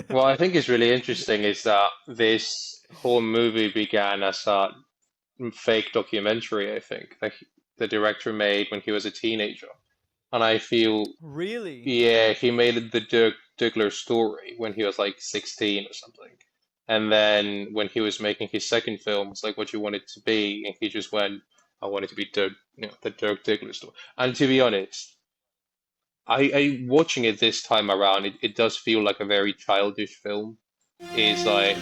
What I think is really interesting is that this whole movie began as a fake documentary, I think, that the director made when he was a teenager. And I feel, Really? yeah, he made it the Dirk Diggler story when he was like 16 or something. And then when he was making his second film, it's like what you want it to be, and he just went, I want it to be the Dirk Diggler story. And to be honest, I watching it this time around, it does feel like a very childish film. Is like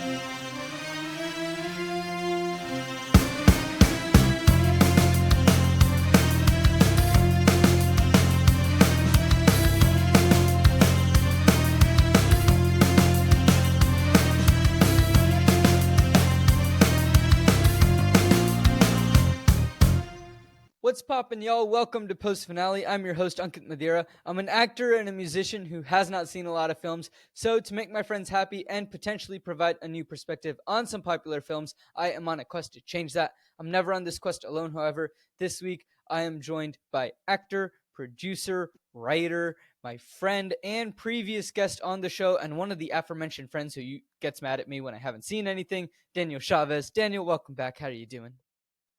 What's poppin', y'all? Welcome to Post Finale. I'm your host, Ankit Madhira. I'm an actor and a musician who has not seen a lot of films. So, to make my friends happy and potentially provide a new perspective on some popular films, I am on a quest to change that. I'm never on this quest alone, however. This week, I am joined by actor, producer, writer, my friend, and previous guest on the show, and one of the aforementioned friends who gets mad at me when I haven't seen anything, Daniel Chaves. Daniel, welcome back. How are you doing?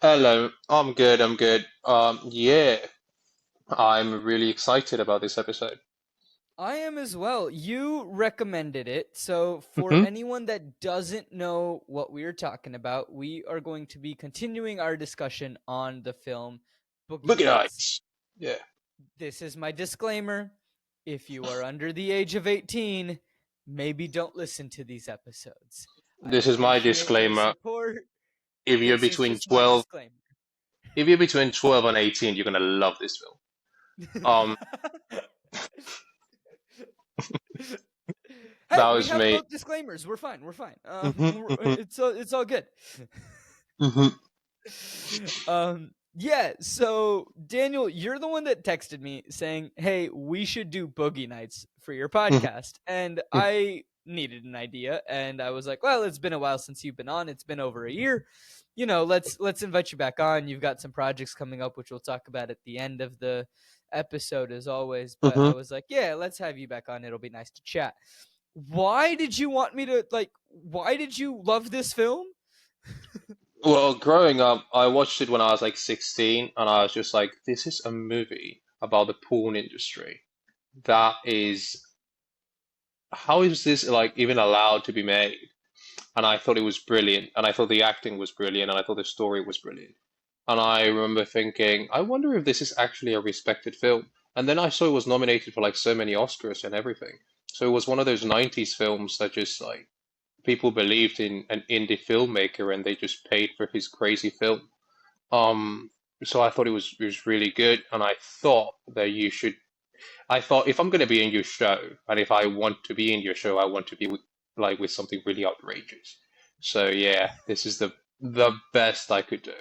hello, I'm good, I'm good. Yeah, I'm really excited about this episode. I am as well. You recommended it. So, for Hmm. anyone that doesn't know what we are talking about, we are going to be continuing our discussion on the film Boogie Boogie Nights. Nights. Yeah, This is my disclaimer. If you are under the age of 18, maybe don't listen to these episodes. I this is my appreciate your disclaimer. support. If you're This is between just my 12, disclaimer. if you're between 12 and 18, you're gonna love this film. Um, Hey, that we was have me. both disclaimers. We're fine. We're fine. Hmm. Hmm. It's all good. Hmm. Yeah. So Daniel, you're the one that texted me saying, "Hey, we should do Boogie Nights for your podcast," and I needed an idea, and I was like, "Well, it's been a while since you've been on. It's been over a year. Let's invite you back on. You've got some projects coming up, which we'll talk about at the end of the episode, as always." But I Hmm. was like, "Yeah, let's have you back on. It'll be nice to chat." Why did you want me to like? Why did you love this film? Well, growing up, I watched it when I was like 16, and I was just like, this is a movie about the porn industry. That is, how is this like even allowed to be made? And I thought it was brilliant, and I thought the acting was brilliant, and I thought the story was brilliant. And I remember thinking, I wonder if this is actually a respected film. And then I saw it was nominated for like so many Oscars and everything. So it was one of those 90s films that just like people believed in an indie filmmaker and they just paid for his crazy film. Um, so I thought it was really good, and I thought that you should. I thought if I'm going to be in your show, and if I want to be in your show, I want to be with something really outrageous. So yeah, this is the best I could do.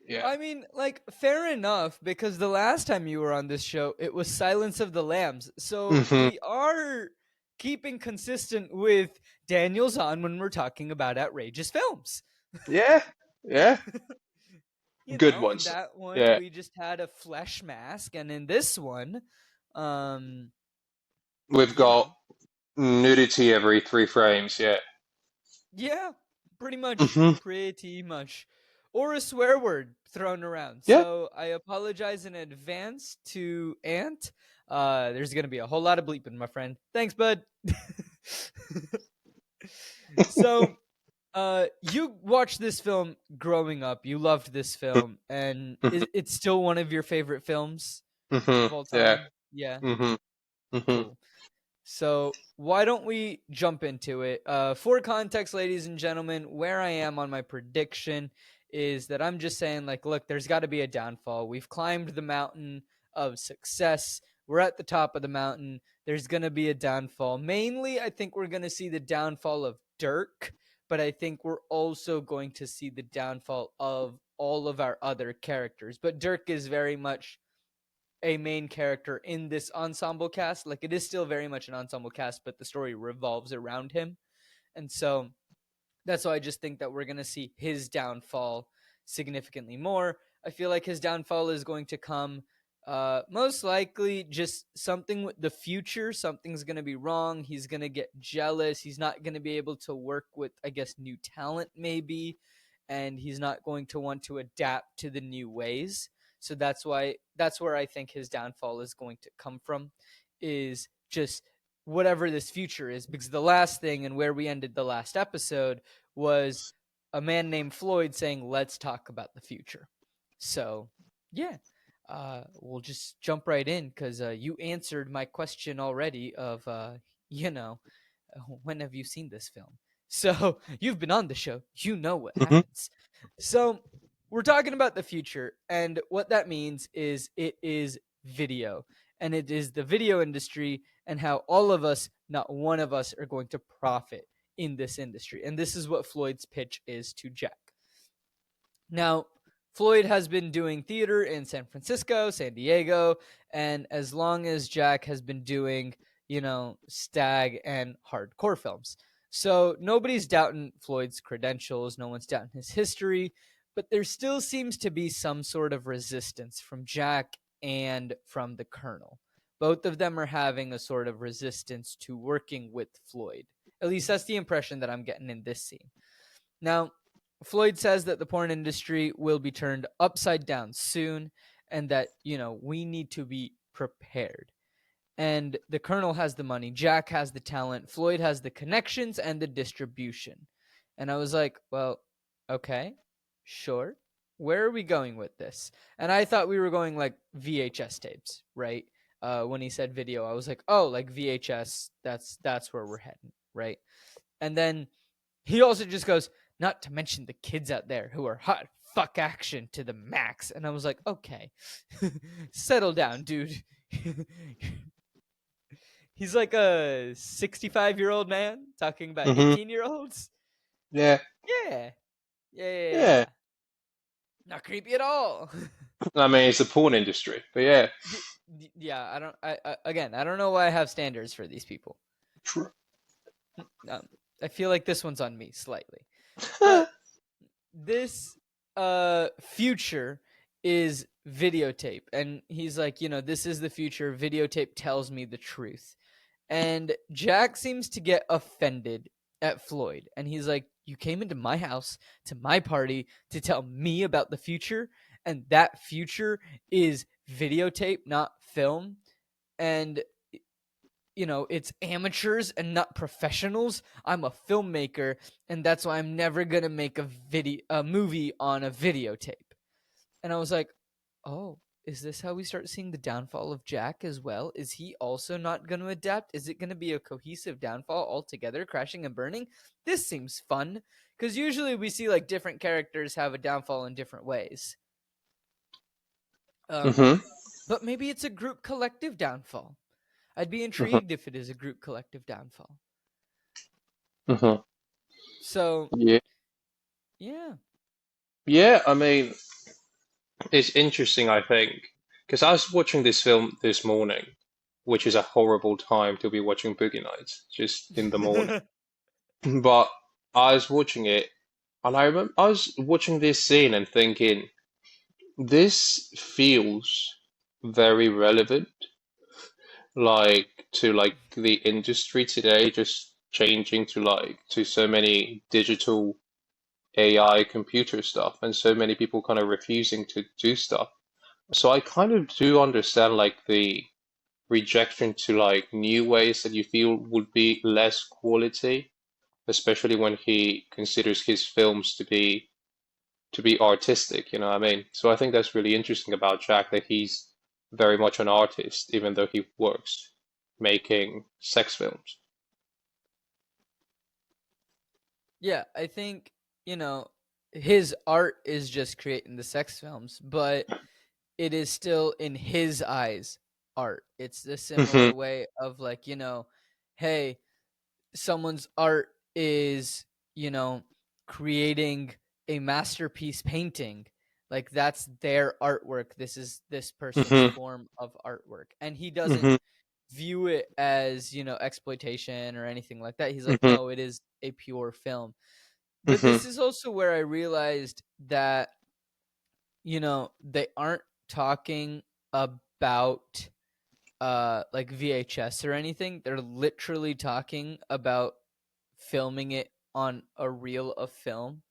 Yeah. I mean, like, fair enough, because the last time you were on this show, it was Silence of the Lambs. So Hmm. we are keeping consistent with Daniel's on when we're talking about outrageous films. Yeah. Yeah. Good In ones. that one, Yeah. we just had a flesh mask, and in this one, um, We've you got know, nudity every 3 frames. Yeah. yeah, pretty much, Hmm. pretty much. Or a swear word thrown around. Yeah. So I apologize in advance to Ant. There's gonna be a whole lot of bleeping, my friend. Thanks, bud. So, you watched this film growing up. You loved this film, and it's still one of your favorite films Hmm. of all Yeah. time. Yeah, Hmm. Hmm. cool. So why don't we jump into it? For context, ladies and gentlemen, where I am on my prediction is that I'm just saying, like, look, there's got to be a downfall. We've climbed the mountain of success. We're at the top of the mountain. There's going to be a downfall. Mainly, I think we're going to see the downfall of Dirk, but I think we're also going to see the downfall of all of our other characters. But Dirk is very much a main character in this ensemble cast. Like, it is still very much an ensemble cast, but the story revolves around him. And so that's why I just think that we're going to see his downfall significantly more. I feel like his downfall is going to come Most likely just something with the future. Something's gonna be wrong. He's gonna get jealous. He's not gonna be able to work with, I guess, new talent maybe, and he's not going to want to adapt to the new ways. So that's where I think his downfall is going to come from, is just whatever this future is. Because the last thing, and where we ended the last episode, was a man named Floyd saying, "Let's talk about the future." So yeah, we'll just jump right in because you answered my question already of, you know, when have you seen this film? So you've been on the show. You know what Hmm. happens. So we're talking about the future. And what that means is it is video. And it is the video industry and how all of us, not one of us, are going to profit in this industry. And this is what Floyd's pitch is to Jack. Now, Floyd has been doing theater in San Francisco, San Diego, and as long as Jack has been doing, stag and hardcore films. So nobody's doubting Floyd's credentials, no one's doubting his history, but there still seems to be some sort of resistance from Jack and from the Colonel. Both of them are having a sort of resistance to working with Floyd. At least that's the impression that I'm getting in this scene. Now, Floyd says that the porn industry will be turned upside down soon and that, we need to be prepared. And the Colonel has the money, Jack has the talent, Floyd has the connections and the distribution. And I was like, well, okay, sure. Where are we going with this? And I thought we were going like VHS tapes, right? When he said video, I was like, oh, like VHS, that's where we're heading, right? And then he also just goes, not to mention the kids out there who are hot fuck action to the max. And I was like, okay, settle down, dude. He's like a 65-year-old man talking about Hmm. 18-year-olds. Yeah. Yeah. Yeah. Yeah. Not creepy at all. I mean, it's the porn industry, but yeah. Yeah, I don't. Again, I don't know why I have standards for these people. True. Um, I feel like this one's on me slightly, but this future is videotape, and he's like, this is the future. Videotape tells me the truth. And Jack seems to get offended at Floyd, and he's like, you came into my house to my party to tell me about the future, and that future is videotape, not film. And it's amateurs and not professionals. I'm a filmmaker, and that's why I'm never gonna make a movie on a videotape. And I was like, oh, is this how we start seeing the downfall of Jack as well? Is he also not going to adapt? Is it going to be a cohesive downfall altogether, crashing and burning? This seems fun because usually we see like different characters have a downfall in different ways. Um, Hmm. but maybe it's a group collective downfall. I'd be Hmm. intrigued if it is a group collective downfall. Hmm. So, Yeah. yeah. Yeah. I mean, it's interesting, I think, because I was watching this film this morning, which is a horrible time to be watching Boogie Nights, just in the morning. But I was watching it, and I remember I was watching this scene and thinking, this feels very relevant, like to like the industry today, just changing to like to so many digital AI computer stuff, and so many people kind of refusing to do stuff. So I kind of do understand like the rejection to like new ways that you feel would be less quality, especially when he considers his films to be artistic, you know what I mean? So I think that's really interesting about Jack that he's very much an artist, even though he works making sex films. Yeah, I think, his art is just creating the sex films, but it is still in his eyes art. It's the Hmm. similar way of like, hey, someone's art is, you know, creating a masterpiece painting. Like that's their artwork. This is this person's Hmm. form of artwork. And he doesn't Hmm. view it as, exploitation or anything like that. He's like, Hmm. no, it is a pure film. But Hmm. this is also where I realized that they aren't talking about like VHS or anything. They're literally talking about filming it on a reel of film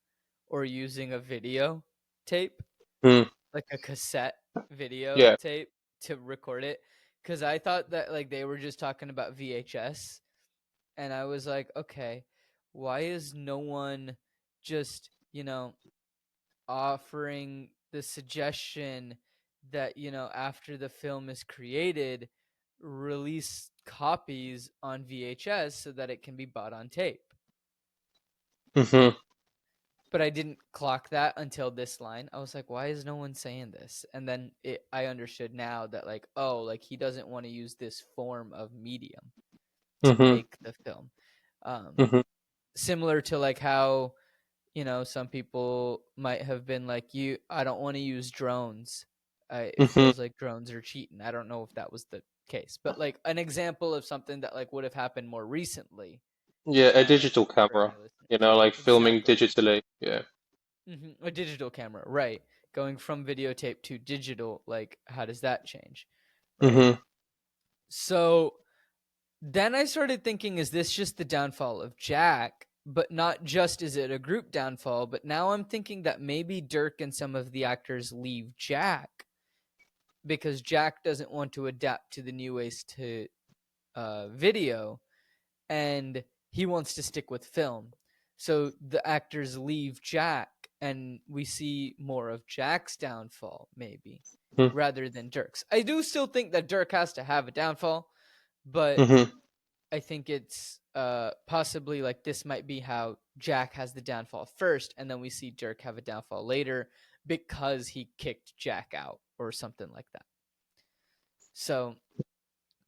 or using a video tape, Hmm. like a cassette video Yeah. tape to record it. Cause I thought that like they were just talking about VHS, and I was like, okay, why is no one just, offering the suggestion that, after the film is created, release copies on VHS so that it can be bought on tape? Hmm. But I didn't clock that until this line. I was like, why is no one saying this? And then I understood now that, like, oh, like he doesn't want to use this form of medium to Hmm. make the film. Hmm. Similar to like how, some people might have been like, I don't want to use drones. It Hmm. feels like drones are cheating. I don't know if that was the case, but like an example of something that like would have happened more recently, Yeah, a uh, digital for any camera, listeners. like filming Exactly. digitally. Yeah. A digital camera, right? Going from videotape to digital, like how does that change, right? Hmm. So then I started thinking, is this just the downfall of Jack? But not just is it a group downfall, but now I'm thinking that maybe Dirk and some of the actors leave Jack because Jack doesn't want to adapt to the new ways to video, and he wants to stick with film. So the actors leave Jack, and we see more of Jack's downfall, maybe, rather than Dirk's. I do still think that Dirk has to have a downfall, but Hmm. I think it's possibly like this might be how Jack has the downfall first, and then we see Dirk have a downfall later because he kicked Jack out or something like that. So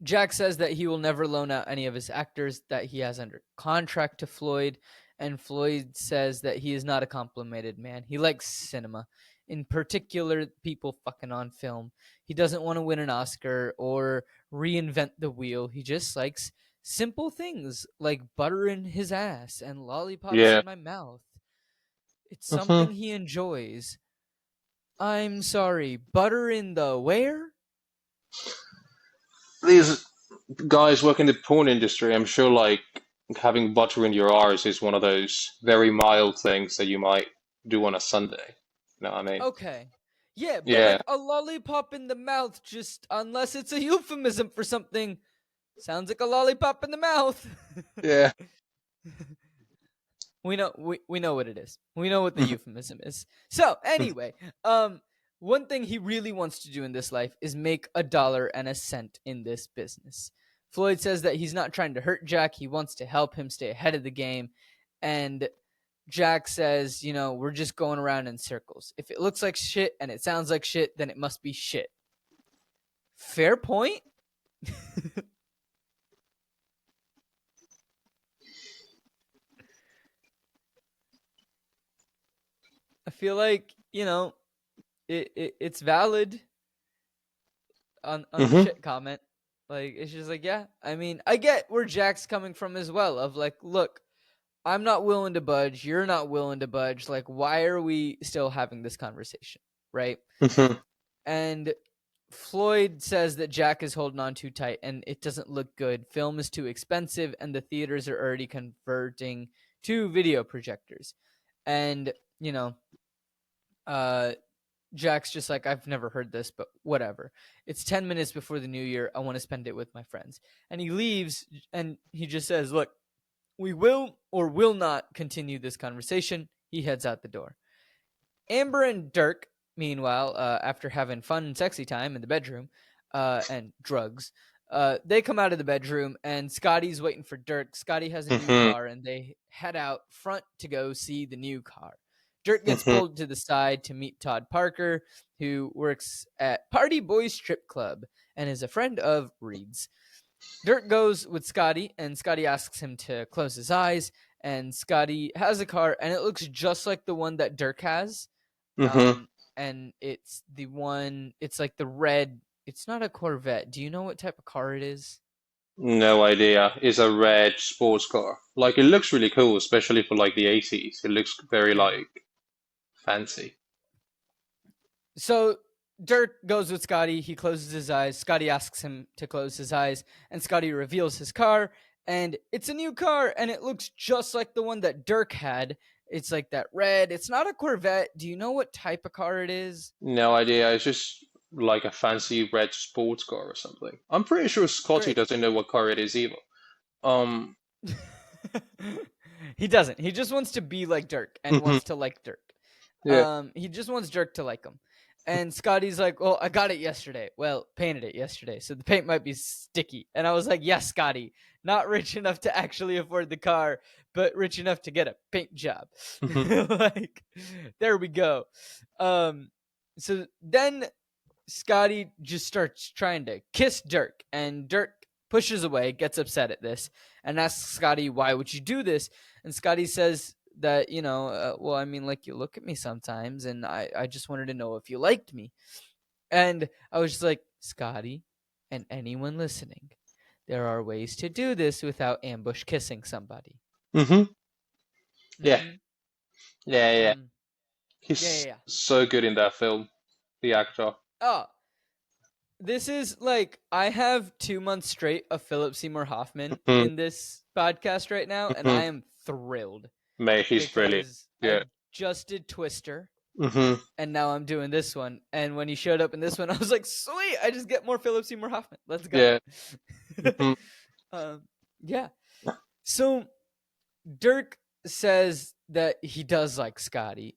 Jack says that he will never loan out any of his actors that he has under contract to Floyd, and Floyd says that he is not a complimented man. He likes cinema, in particular, people fucking on film. He doesn't want to win an Oscar or reinvent the wheel. He just likes simple things like butter in his ass and lollipops Yeah. in my mouth. It's Hmm. something he enjoys. I'm sorry, butter in the where? These guys work in the porn industry. I'm sure, like, having butter in your arse is one of those very mild things that you might do on a Sunday. You know what I mean? Okay. Yeah, but Yeah. like a lollipop in the mouth, just unless it's a euphemism for something, sounds like a lollipop in the mouth. Yeah. We know what it is. We know what the euphemism is. So anyway, one thing he really wants to do in this life is make a dollar and a cent in this business. Floyd says that he's not trying to hurt Jack. He wants to help him stay ahead of the game. And Jack says, we're just going around in circles. If it looks like shit and it sounds like shit, then it must be shit. Fair point. I feel like, it's valid on the Hmm. shit comment. Like it's just like, yeah, I mean, I get where Jack's coming from as well of like, look, I'm not willing to budge, you're not willing to budge. Like why are we still having this conversation, right? Hmm. And Floyd says that Jack is holding on too tight and it doesn't look good. Film is too expensive and the theaters are already converting to video projectors. And, uh, Jack's just like, I've never heard this, but whatever. It's 10 minutes before the new year. I want to spend it with my friends. And he leaves and he just says, look, we will or will not continue this conversation. He heads out the door. Amber and Dirk, meanwhile, after having fun and sexy time in the bedroom and drugs, they come out of the bedroom and Scotty's waiting for Dirk. Scotty has a new Hmm. car and they head out front to go see the new car. Dirk gets Hmm. pulled to the side to meet Todd Parker, who works at Party Boys Strip Club and is a friend of Reed's. Dirk goes with Scotty, and Scotty asks him to close his eyes. And Scotty has a car, and it looks just like the one that Dirk has. Hmm. Um, and it's the one. It's like the red. It's not a Corvette. Do you know what type of car it is? No idea. It's a red sports car. Like, it looks really cool, especially for like the 80s. It looks very Yeah. like fancy. So Dirk goes with Scotty. He closes his eyes. Scotty asks him to close his eyes, and Scotty reveals his car. And it's a new car, and it looks just like the one that Dirk had. It's like that red. It's not a Corvette. Do you know what type of car it is? No idea. It's just like a fancy red sports car or something. I'm pretty sure Scotty Great. doesn't know what car it is either. Um, He doesn't. He just wants to be like Dirk and mhm, wants to like Dirk. yeah. He just wants Dirk to like him. And Scotty's like, "Well, I got it yesterday. Well, painted it yesterday, so the paint might be sticky." And I was like, "Yes, Scotty. Not rich enough to actually afford the car, but rich enough to get a paint job." Mhm, Like, there we go. Um, so then Scotty just starts trying to kiss Dirk, and Dirk pushes away, gets upset at this, and asks Scotty, "Why would you do this?" And Scotty says that, well, I mean, like, you look at me sometimes, and I just wanted to know if you liked me. And I was just like, Scotty, and anyone listening, there are ways to do this without ambush kissing somebody. mhm. Yeah, Mm-hmm. yeah, yeah. Um, yeah, yeah, He's yeah. so good in that film, the actor. Oh, this is like I have 2 months straight of Philip Seymour Hoffman Mhm, in this podcast right now, and mhm. I am thrilled Mate, he's brilliant. because I Yeah. just did Twister, Mhm, and now I'm doing this one. And when he showed up in this one, I was like, sweet, I just get more Philip Seymour Hoffman. Let's go. yeah. Mhm, um, yeah. So Dirk says that he does like Scotty,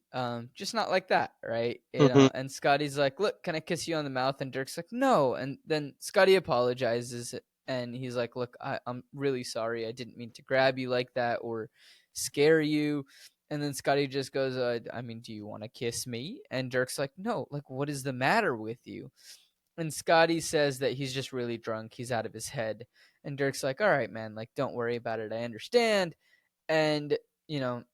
just not like that, right? mhm, And Scotty's like, "Look, can I kiss you on the mouth?" And Dirk's like, "No." And then Scotty apologizes, and he's like, "Look, I'm really sorry. I didn't mean to grab you like that or scare you." And then Scotty just goes, "I mean, do you want to kiss me?" And Dirk's like, "No. Like, what is the matter with you?" And Scotty says that he's just really drunk. He's out of his head. And Dirk's like, "All right, man. Like, don't worry about it. I understand." And you know,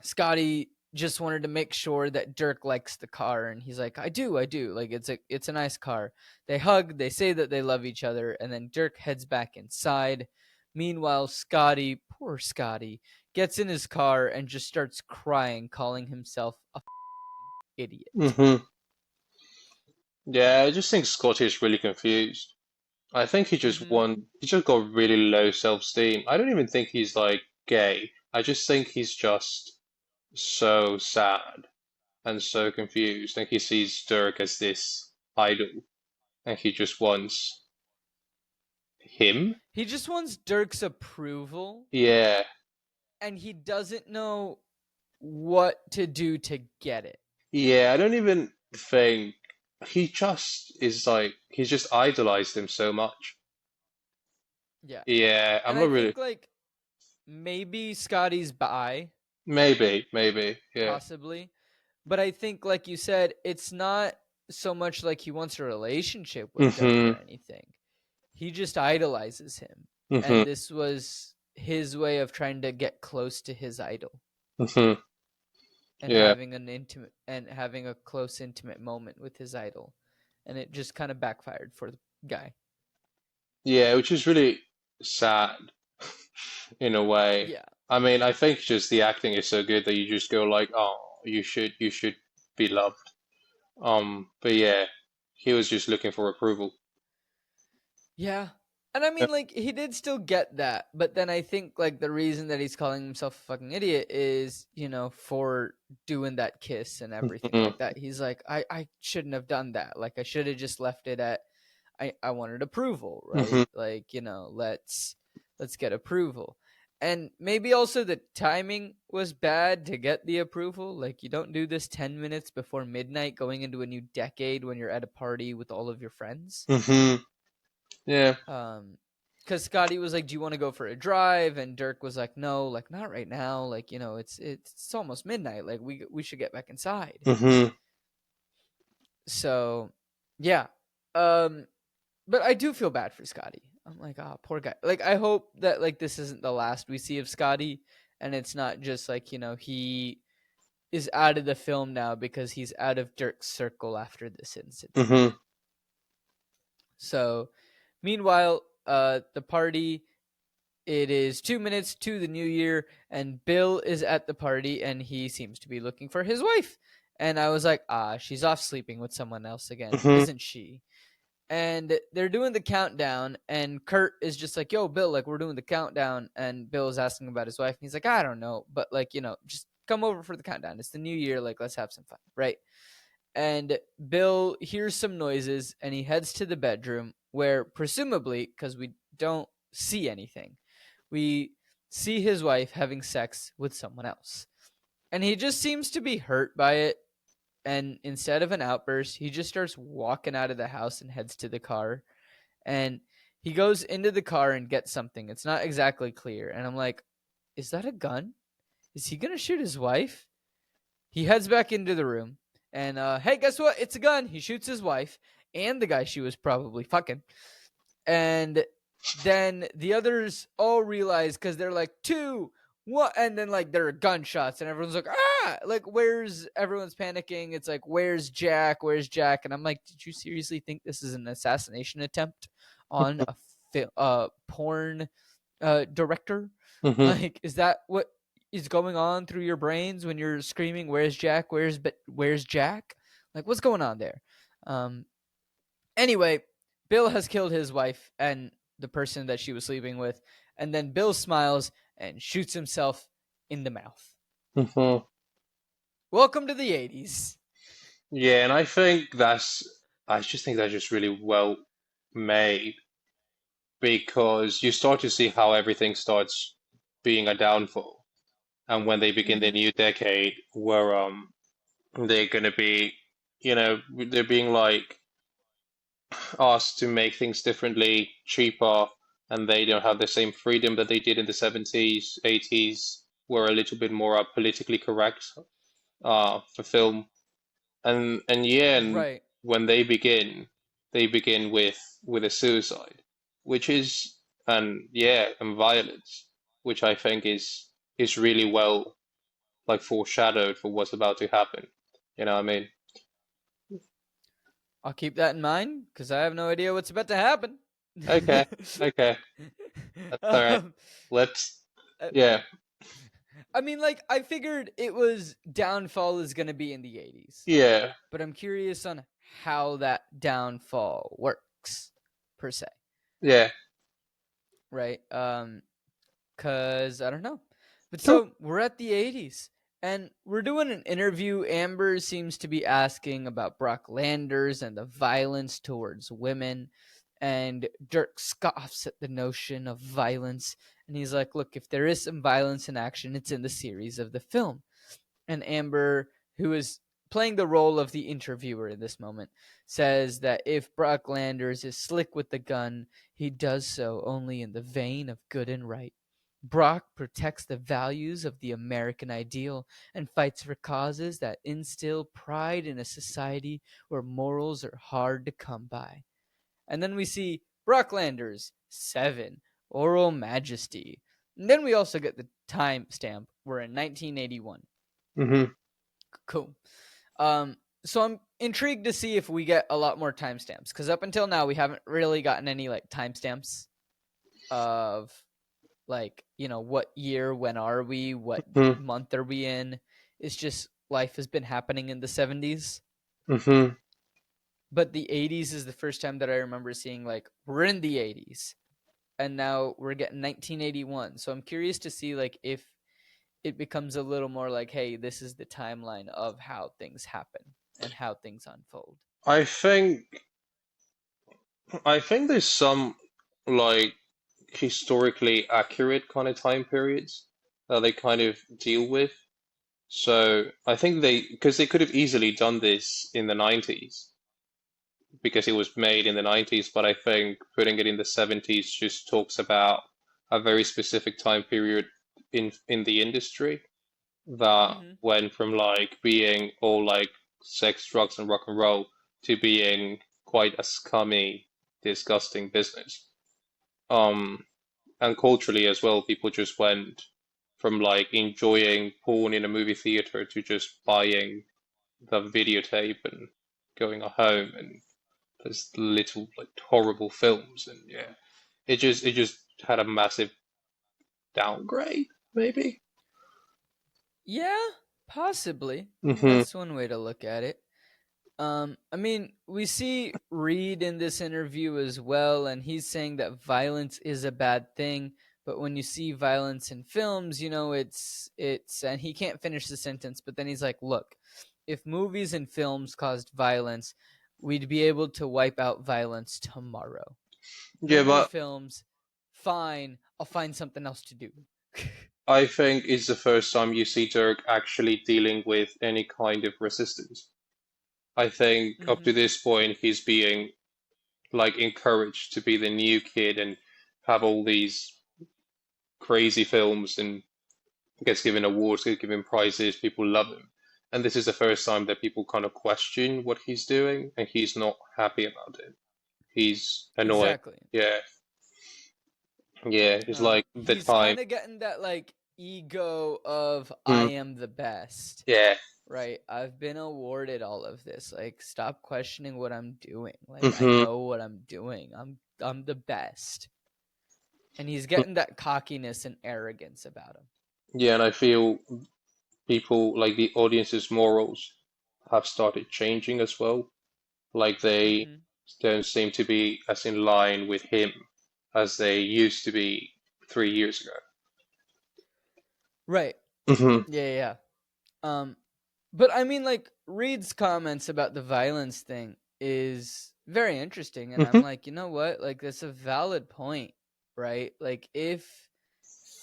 Scotty just wanted to make sure that Dirk likes the car, and he's like, I do. Like, it's a nice car." They hug, they say that they love each other, and then Dirk heads back inside. Meanwhile, Scotty, poor Scotty, gets in his car and just starts crying, calling himself a idiot. mhm. Yeah, I just think Scotty is really confused. I think Mm-hmm. he just got really low self-esteem. I don't even think he's like gay. I just think he's just so sad and so confused, and he sees Dirk as this idol, and he just wants him. He just wants Dirk's approval, Yeah, and he doesn't know what to do to get it. yeah. I don't even think he just is like he's just idolized him so much. Yeah. Yeah, I'm And not I really. think, like, maybe Scotty's bi, Maybe. Yeah. possibly. But I think, like you said, it's not so much like he wants a relationship with Dirk Mhm. or anything. He just idolizes him. Mhm. And this was his way of trying to get close to his idol Mhm. and Yeah. having a close intimate moment with his idol. And it just kind of backfired for the guy. Yeah, which is really sad in a way. Yeah. I mean, I think just the acting is so good that you just go like, oh, you should be loved. But yeah, he was just looking for approval. Yeah. And I Yeah. mean, like, he did still get that, but then I think, like, the reason that he's calling himself a fucking idiot is, for doing that kiss and everything Mhm. like that. He's like, I shouldn't have done that. Like, I should have just left it at, I wanted approval, Mhm. right? Like, let's get approval. And maybe also the timing was bad to get the approval. Like, you don't do this 10 minutes before midnight going into a new decade when you're at a party with all of your friends. Mhm. Yeah. um because Scotty was like, "Do you want to go for a drive?" And Dirk was like, "No, like, not right now. Like, it's almost midnight. Like, we should get back inside." Mhm. So, yeah. Um, but I do feel bad for Scotty. I'm like, oh, poor guy. Like, I hope that, like, this isn't the last we see of Scotty, and it's not just like, he is out of the film now because he's out of Dirk's circle after this incident. Mhm. So, meanwhile, the party, it is 2 minutes to the new year, and Bill is at the party, and he seems to be looking for his wife. And I was like, she's off sleeping with someone else again, Hmm. isn't she? And they're doing the countdown, and Kurt is just like, yo, Bill, like, we're doing the countdown. And Bill is asking about his wife, and he's like, I don't know, but like, just come over for the countdown. It's the new year, like, let's have some fun, right? And Bill hears some noises, and he heads to the bedroom where, presumably, because we don't see anything, we see his wife having sex with someone else. And he just seems to be hurt by it. And instead of an outburst, he just starts walking out of the house and heads to the car. And he goes into the car and gets something. It's not exactly clear. And I'm like, is that a gun? Is he going to shoot his wife? He heads back into the room. And hey, guess what? It's a gun. He shoots his wife and the guy she was probably fucking. And then the others all realize, because they're like, two, what? And then like there are gunshots, and everyone's like, ah, like, where's everyone's panicking? It's like, where's Jack? Where's Jack? And I'm like, did you seriously think this is an assassination attempt on a porn director? Hmm. Like, is that what is going on through your brains when you're screaming, where's Jack? Where's Jack? Like, what's going on there? Um, Anyway, Bill has killed his wife and the person that she was sleeping with, and then Bill smiles and shoots himself in the mouth. Hmm. Welcome to the 80s. Yeah, and I just think that's just really well made because you start to see how everything starts being a downfall. And when they begin the Mm-hmm. new decade, where they're gonna be, they're being like asked to make things differently, cheaper, and they don't have the same freedom that they did in the 70s, 80s, were a little bit more politically correct for film. And yeah, and Right. when they begin with a suicide, which is and yeah, and violence, which I think is really well like foreshadowed for what's about to happen. You know what I mean? I'll keep that in mind because I have no idea what's about to happen. Okay, okay, that's all right. um, Let's uh, yeah, I mean, like, I figured it was downfall is going to be in the 80s, yeah, but I'm curious on how that downfall works, per se, yeah. right? Cause I don't know. But Cool. so we're at the 80s and we're doing an interview. Amber seems to be asking about Brock Landers and the violence towards women. And Dirk scoffs at the notion of violence. And he's like, look, if there is some violence in action, it's in the series of the film. And Amber, who is playing the role of the interviewer in this moment, says that if Brock Landers is slick with the gun, he does so only in the vein of good and right. Brock protects the values of the American ideal and fights for causes that instill pride in a society where morals are hard to come by. And then we see Brock Landers, 7, Oral Majesty. And then we also get the timestamp. We're in 1981. Hmm. Cool. So I'm intrigued to see if we get a lot more timestamps because up until now we haven't really gotten any like timestamps of like what year, when are we, what Hmm. month are we in. It's just life has been happening in the 70s, Hmm. but the 80s is the first time that I remember seeing like we're in the 80s and now we're getting 1981. So I'm curious to see like if it becomes a little more like, hey, this is the timeline of how things happen and how things unfold. I think I think there's some like historically accurate kind of time periods that they kind of deal with. So I think because they could have easily done this in the 90s because it was made in the 90s, but I think putting it in the 70s just talks about a very specific time period in the industry that Mm-hmm. went from like being all like sex, drugs, and rock and roll to being quite a scummy, disgusting business. Um, and culturally as well, people just went from like enjoying porn in a movie theater to just buying the videotape and going home and there's little like horrible films and yeah, it just had a massive downgrade maybe. Yeah. Possibly. Hmm. That's one way to look at it. I mean, we see Reed in this interview as well, and he's saying that violence is a bad thing. But when you see violence in films, and he can't finish the sentence. But then he's like, "Look, if movies and films caused violence, we'd be able to wipe out violence tomorrow. No Yeah, more but films. Fine, I'll find something else to do." I think it's the first time you see Dirk actually dealing with any kind of resistance. I think up to Mm-hmm. this point he's being like encouraged to be the new kid and have all these crazy films and gets given awards, gets given prizes, people love him. And this is the first time that people kind of question what he's doing and he's not happy about it. He's annoyed. Exactly. Yeah. Yeah. It's like the He's time. kind of getting that like ego of I Mm, am the best, yeah. right? I've been awarded all of this. Like, stop questioning what I'm doing. Like, I Hmm. know what I'm doing. I'm the best, and he's getting that cockiness and arrogance about him. Yeah, and I feel people like the audience's morals have started changing as well. Like they Mm-hmm. don't seem to be as in line with him as they used to be 3 years Right. ago. Hmm. Yeah. Yeah. Um. But I mean, like, Reed's comments about the violence thing is very interesting, and I'm Hmm. like, you know what? Like, that's a valid point, right? Like, if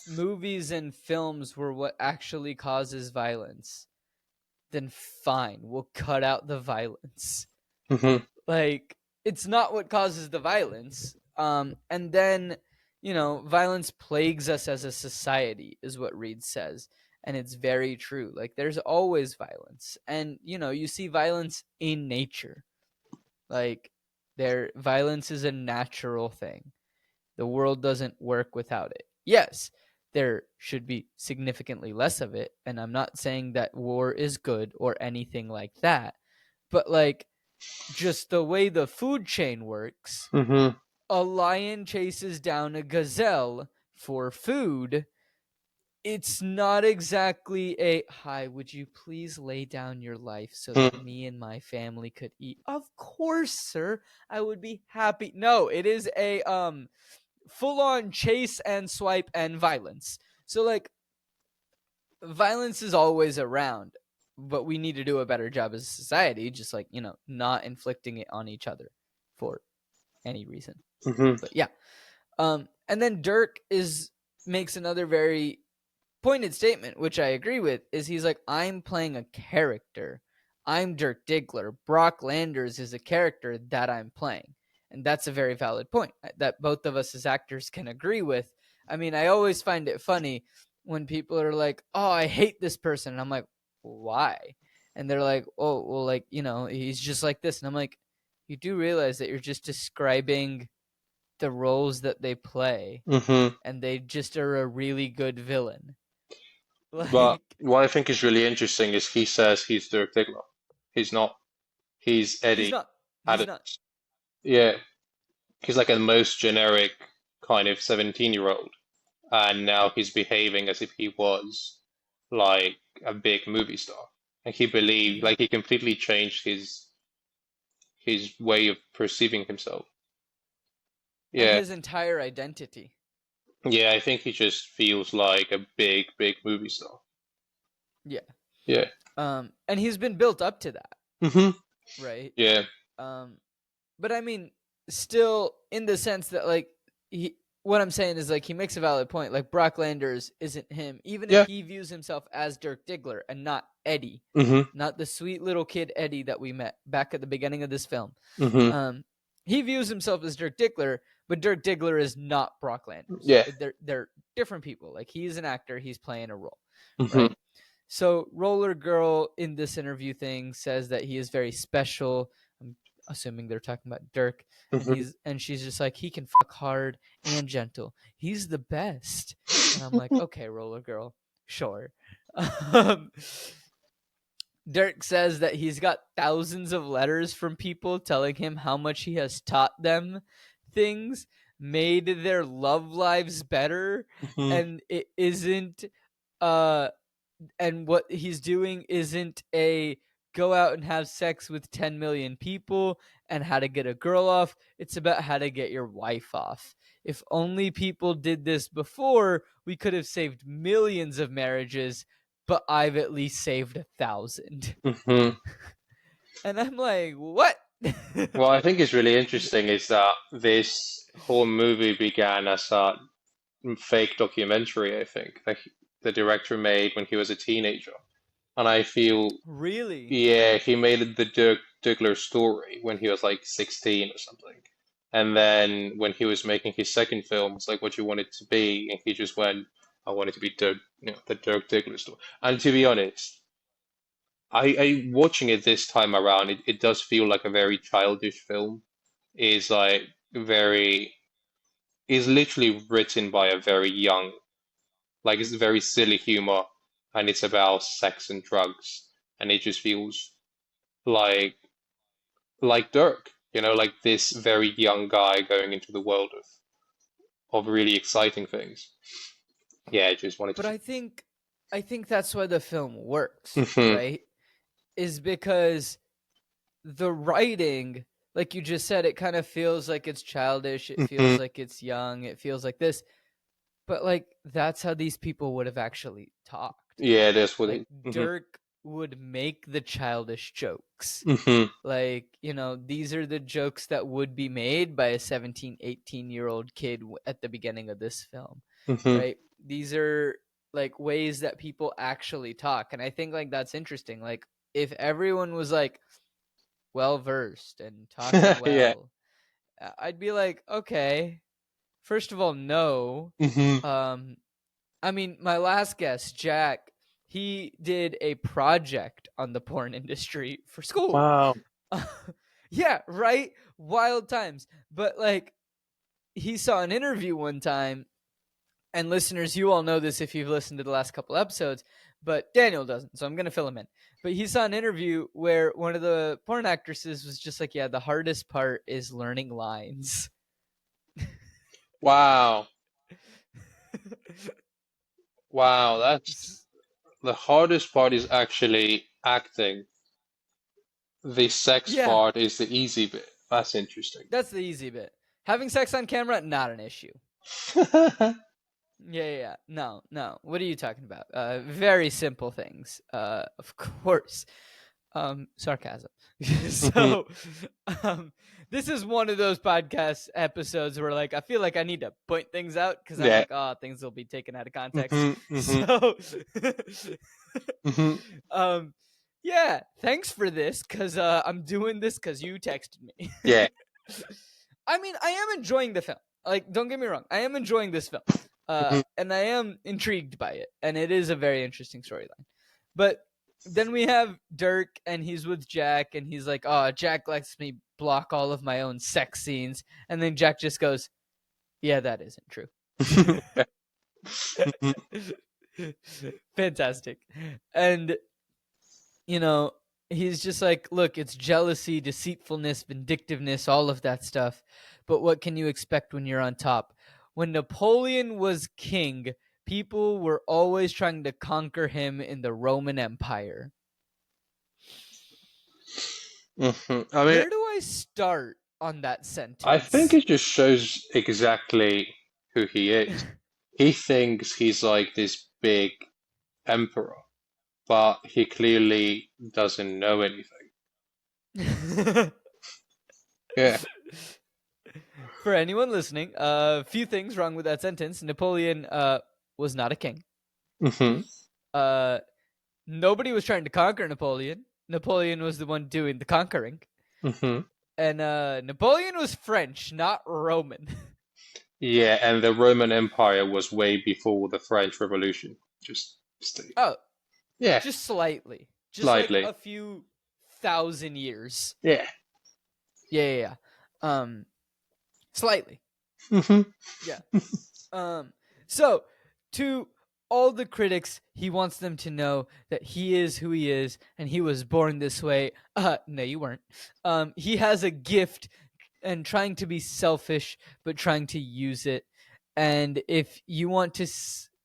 movies and films were what actually causes violence, then fine, we'll cut out the violence. Hmm. Like, it's not what causes the violence. And then, violence plagues us as a society, is what Reed says. And it's very true. Like, there's always violence. And, you see violence in nature. Like, violence is a natural thing. The world doesn't work without it. Yes, there should be significantly less of it, and I'm not saying that war is good or anything like that, but like, just the way the food chain works, Hmm. a lion chases down a gazelle for food. It's not exactly a "hi, would you please lay down your life so that me and my family could eat?" Of course, sir, I would be happy. No, it is a full on chase and swipe and violence. So, like, violence is always around, but we need to do a better job as a society, just like, not inflicting it on each other for any reason. Hmm. But yeah. And then Dirk makes another very pointed statement, which I agree with, is he's like, I'm playing a character. I'm Dirk Diggler. Brock Landers is a character that I'm playing. And that's a very valid point that both of us as actors can agree with. I mean, I always find it funny when people are like, oh, I hate this person. And I'm like, why? And they're like, oh, well, like, he's just like this. And I'm like, you do realize that you're just describing the roles that they play, Hmm. and they just are a really good villain. But Like, what I think is really interesting is he says he's Dirk Diggler. He's not. He's he's Eddie not. He's not. Adams. Yeah, he's like a most generic kind of 17-year-old, and now he's behaving as if he was like a big movie star. And he believed, Mm-hmm. like he completely changed his way of perceiving himself. And Yeah, his entire identity. yeah, I think he just feels like a big, big movie star. Yeah. Yeah. And he's been built up to that, Hmm. right? Yeah. Um, but I mean, still, in the sense that, like, what I'm saying is, like, he makes a valid point. Like, Brock Landers isn't him, even if Yeah. he views himself as Dirk Diggler and not Eddie, Hmm. not the sweet little kid Eddie that we met back at the beginning of this film. Hmm. Um, he views himself as Dirk Diggler, but Dirk Diggler is not Brock Landers. Yeah. They're different people. Like, he's an actor, he's playing a role, Hmm. right? So Roller Girl in this interview thing says that he is very special. I'm assuming they're talking about Dirk, and Hmm. she's just like, he can fuck hard and gentle. He's the best. And I'm like, okay, Roller Girl, sure. Um, Dirk says that he's got thousands of letters from people telling him how much he has taught them things, made their love lives better, Hmm. and it isn't uh and what he's doing isn't a go out and have sex with 10 million people and how to get a girl off. It's about how to get your wife off. If only people did this before, we could have saved millions of marriages, but I've at least saved 1,000. Hmm. And I'm like, what? Well, I think it's really interesting is that this whole movie began as a fake documentary, I think, that the director made when he was a teenager. And I feel, Really? yeah, he made it the Dirk Diggler story when he was like 16 or something. And then when he was making his second film, it's like what you want it to be, and he just went, I want it to be the Dirk Diggler story. And to be honest, I watching it this time around, it does feel like a very childish film. Is like very is literally written by a very young, like it's very silly humor, and it's about sex and drugs, and it just feels like Dirk, like this very young guy going into the world of really exciting things. Yeah, I just wanted But to. I think that's why the film works, Hmm. right? Is because the writing, like you just said, it kind of feels like it's childish, it Hmm. feels like it's young, it feels like this. But like that's how these people would have actually talked. Yeah, that's what Like it. Hmm. Dirk would make the childish jokes. Hmm. Like, these are the jokes that would be made by a 17, 18-year-old kid at the beginning of this film, Hmm. right? These are like ways that people actually talk. And I think like that's interesting. Like if everyone was like well versed and talking Yeah. well, I'd be like, okay, first of all, no. Hmm. Um, I mean, my last guest, Jack, he did a project on the porn industry for school. Wow. Yeah, right? Wild times. But like, he saw an interview one time, and listeners, you all know this if you've listened to the last couple episodes, but Daniel doesn't, so I'm going to fill him in. But he saw an interview where one of the porn actresses was just like, yeah, the hardest part is learning lines. Wow. Wow. That's the hardest part is actually acting. The sex Yeah, part is the easy bit. That's interesting. that's the easy bit. Having sex on camera, not an issue. Yeah. No, no. What are you talking about? Very simple things. Of course. Sarcasm. Hmm. So, um, this is one of those podcast episodes where, like, I feel like I need to point things out because I'm Yeah. like, oh, things will be taken out of context. Hmm. Hmm. So, Hmm. um, yeah. Thanks for this because I'm doing this because you texted me. Yeah. I mean, I am enjoying the film. Like, don't get me wrong, I am enjoying this film, Hmm. and I am intrigued by it, and it is a very interesting storyline. But then we have Dirk, and he's with Jack, and he's like, "Oh, Jack lets me block all of my own sex scenes," and then Jack just goes, "Yeah, that isn't true." Fantastic, and you know, he's just like, look, it's jealousy, deceitfulness, vindictiveness, all of that stuff. But what can you expect when you're on top? When Napoleon was king, people were always trying to conquer him in the Roman Empire. Hmm. I mean, Where do I start on that I think sentence? it just shows exactly who he is. He thinks he's like this big emperor, but he clearly doesn't know anything. Yeah. For anyone listening, a few things wrong with that sentence. Napoleon was not a king. Hmm. Uh, Nobody was trying to conquer Napoleon. Napoleon was the one doing the conquering. Hmm. And Napoleon was French, not Roman. Yeah, and the Roman Empire was way before the French Revolution. Just Oh, yeah, just slightly. Just like slightly. a few thousand years. Yeah. Yeah. Slightly. Hmm. Yeah. So to all the critics, he wants them to know that he is who he is and he was born this way. No, you weren't. He has a gift and trying to be selfish, but trying to use it. And if you want to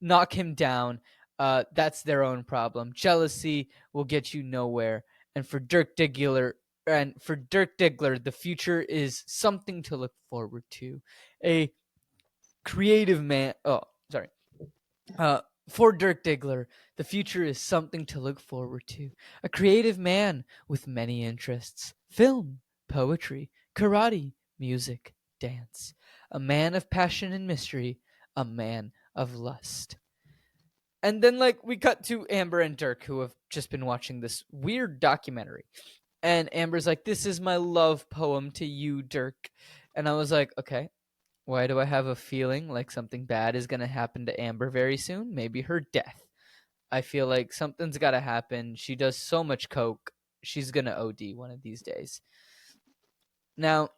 knock him down, That's their own problem. Jealousy will get you nowhere. And for Dirk Diggler, the future is something to look forward to. A creative man. Oh, sorry. Uh, for Dirk Diggler, the future is something to look forward to. A creative man with many interests: film, poetry, karate, music, dance. A man of passion and mystery. A man of lust. And then, like, we cut to Amber and Dirk, who have just been watching this weird documentary. And Amber's like, "This is my love poem to you, Dirk." And I was like, okay, why do I have a feeling like something bad is going to happen to Amber very soon? Maybe her death. I feel like something's got to happen. She does so much coke. She's going to OD one of these days. Now,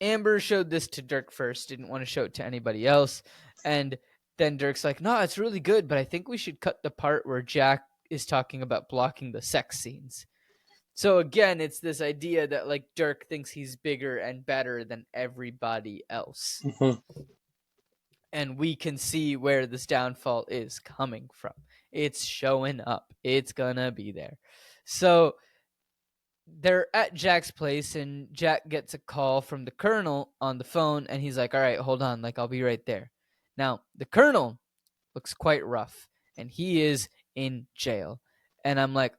Amber showed this to Dirk first, didn't want to show it to anybody else. And then Dirk's like, "No, it's really good, but I think we should cut the part where Jack is talking about blocking the sex scenes." So again, it's this idea that like Dirk thinks he's bigger and better than everybody else. Mhm. And we can see where this downfall is coming from. It's showing up. It's gonna be there. So they're at Jack's place, and Jack gets a call from the colonel on the phone, and he's like, "All right, hold on, like I'll be right there." Now, the colonel looks quite rough, and he is in jail. And I'm like,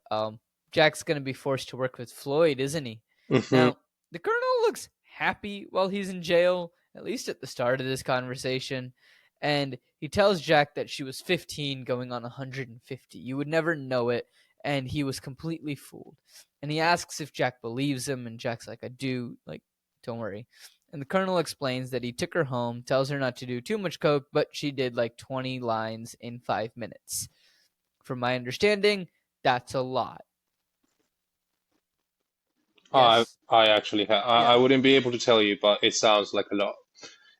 Jack's gonna be forced to work with Floyd, isn't he? Mhm. Now, the colonel looks happy while he's in jail, at least at the start of this conversation. And he tells Jack that she was 15 going on 150. You would never know it. And he was completely fooled. And he asks if Jack believes him, and Jack's like, "I do. Like, don't worry." And the colonel explains that he took her home, tells her not to do too much coke, but she did like 20 lines in 5 minutes. From my understanding, that's a lot. I Yes? I actually I Yeah. wouldn't be able to tell you, but it sounds like a lot.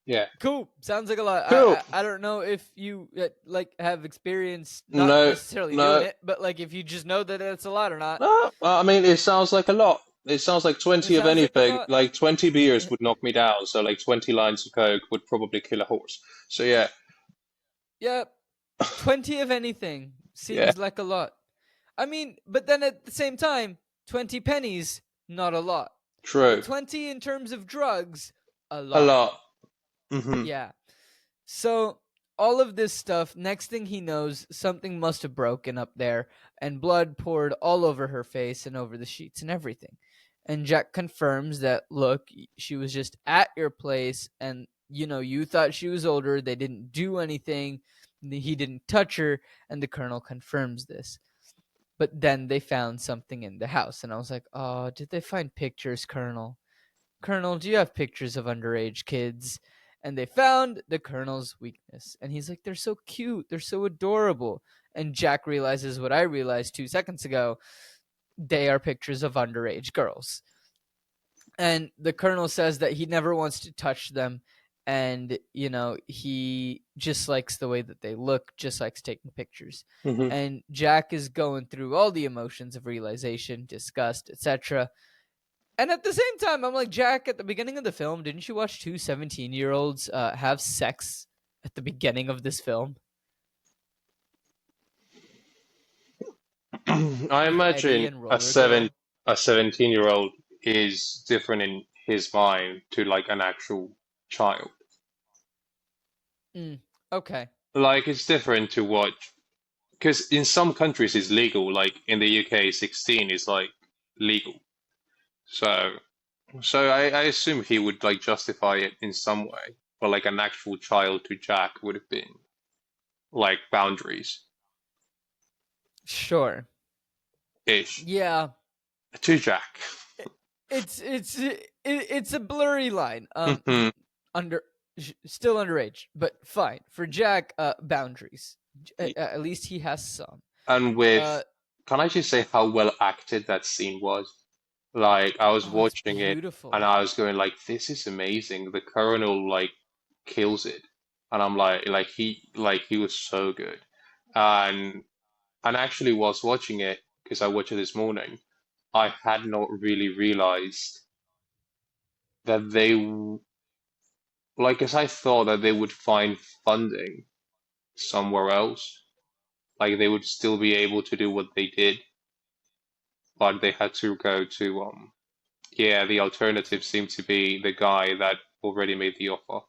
Yeah. Cool. Sounds like a lot. Cool. I don't know if you like have experience not No, necessarily doing no, it, but like if you just know that it's a lot or not. no. I mean, it sounds like a lot. It sounds like It 20 of sounds like a anything. lot. Like 20 beers would knock me down. So like 20 lines of coke would probably kill a horse. So yeah, Yeah, 20 of anything yeah. seems like a lot. I mean, but then at the same time, 20 pennies, not a lot. But True. 20 in terms of drugs, a A lot. lot. Hmm. Yeah. So all of this stuff, next thing he knows, something must have broken up there, and blood poured all over her face and over the sheets and everything. And Jack confirms that, look, she was just at your place, and you thought she was older. They didn't do anything. He didn't touch her, and the colonel confirms this. But then they found something in the house, and I was like, "Oh, did they find pictures, Colonel? Colonel, do you have pictures of underage kids?" And they found the Colonel's weakness. And he's like, "They're so cute. They're so adorable." And Jack realizes what I realized 2 seconds ago: they are pictures of underage girls. And the Colonel says that he never wants to touch them. And, he just likes the way that they look, just likes taking pictures. Hmm. And Jack is going through all the emotions of realization, disgust, etc. And at the same time, I'm like, Jack, at the beginning of the film, didn't you watch two 17-year-olds have sex at the beginning of this film I with Eddie imagine and Roller Girl? a 17-year-old is different in his mind to like an actual child. Mm, okay. Like it's different to what because in some countries it's legal, like in the UK 16 is like legal. So I assume he would like justify it in some way. But like an actual child to Jack would have been like boundaries Sure. ish. Yeah. To Jack. It's a blurry line. Hmm. Under Still underage, but fine for Jack. Boundaries. At least he has some. And with Uh can I just say how well acted that scene was? Like I was oh, it's watching it and beautiful. I was going like, this is amazing. The Colonel like kills it. And I'm like he was so good. And and actually whilst watching it, because I watched it this morning, I had not really realized that like as I thought that they would find funding somewhere else. like they would still be able to do what they did, but they had to go to yeah, the alternative seemed to be the guy that already made the offer.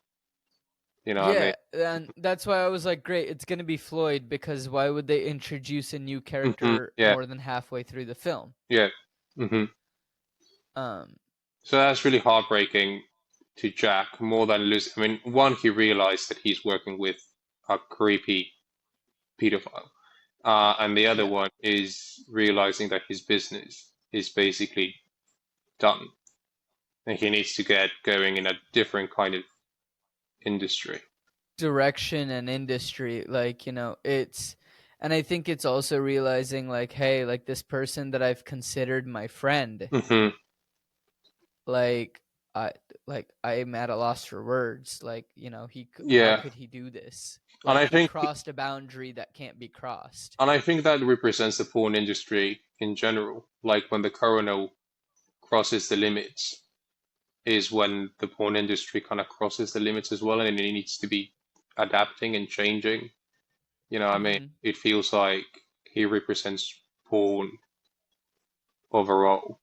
You know what I mean? Yeah, and that's why I was like, great, it's gonna be Floyd, because why would they introduce a new character Yeah, more than halfway through the film? yeah. hmm Um, So that's really heartbreaking to Jack more than lose. I mean, one, he realized that he's working with a creepy pedophile. And the other yeah. one is realizing that his business is basically done and he needs to get going in a different kind of industry. Direction and industry, like, it's, and I think it's also realizing, like, hey, like, this person that I've considered my friend, hmm like, I I'm at a loss for words. Like, how Yeah, could he do this? and Like, I he think crossed a boundary that can't be crossed. and I think that represents the porn industry in general. Like when the coroner crosses the limits, is when the porn industry kind of crosses the limits as well, and it needs to be adapting and changing. You know what I mean? Hmm. It feels like he represents porn overall.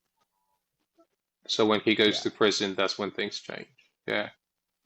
So when he goes Yeah, to prison, that's when things change. Yeah.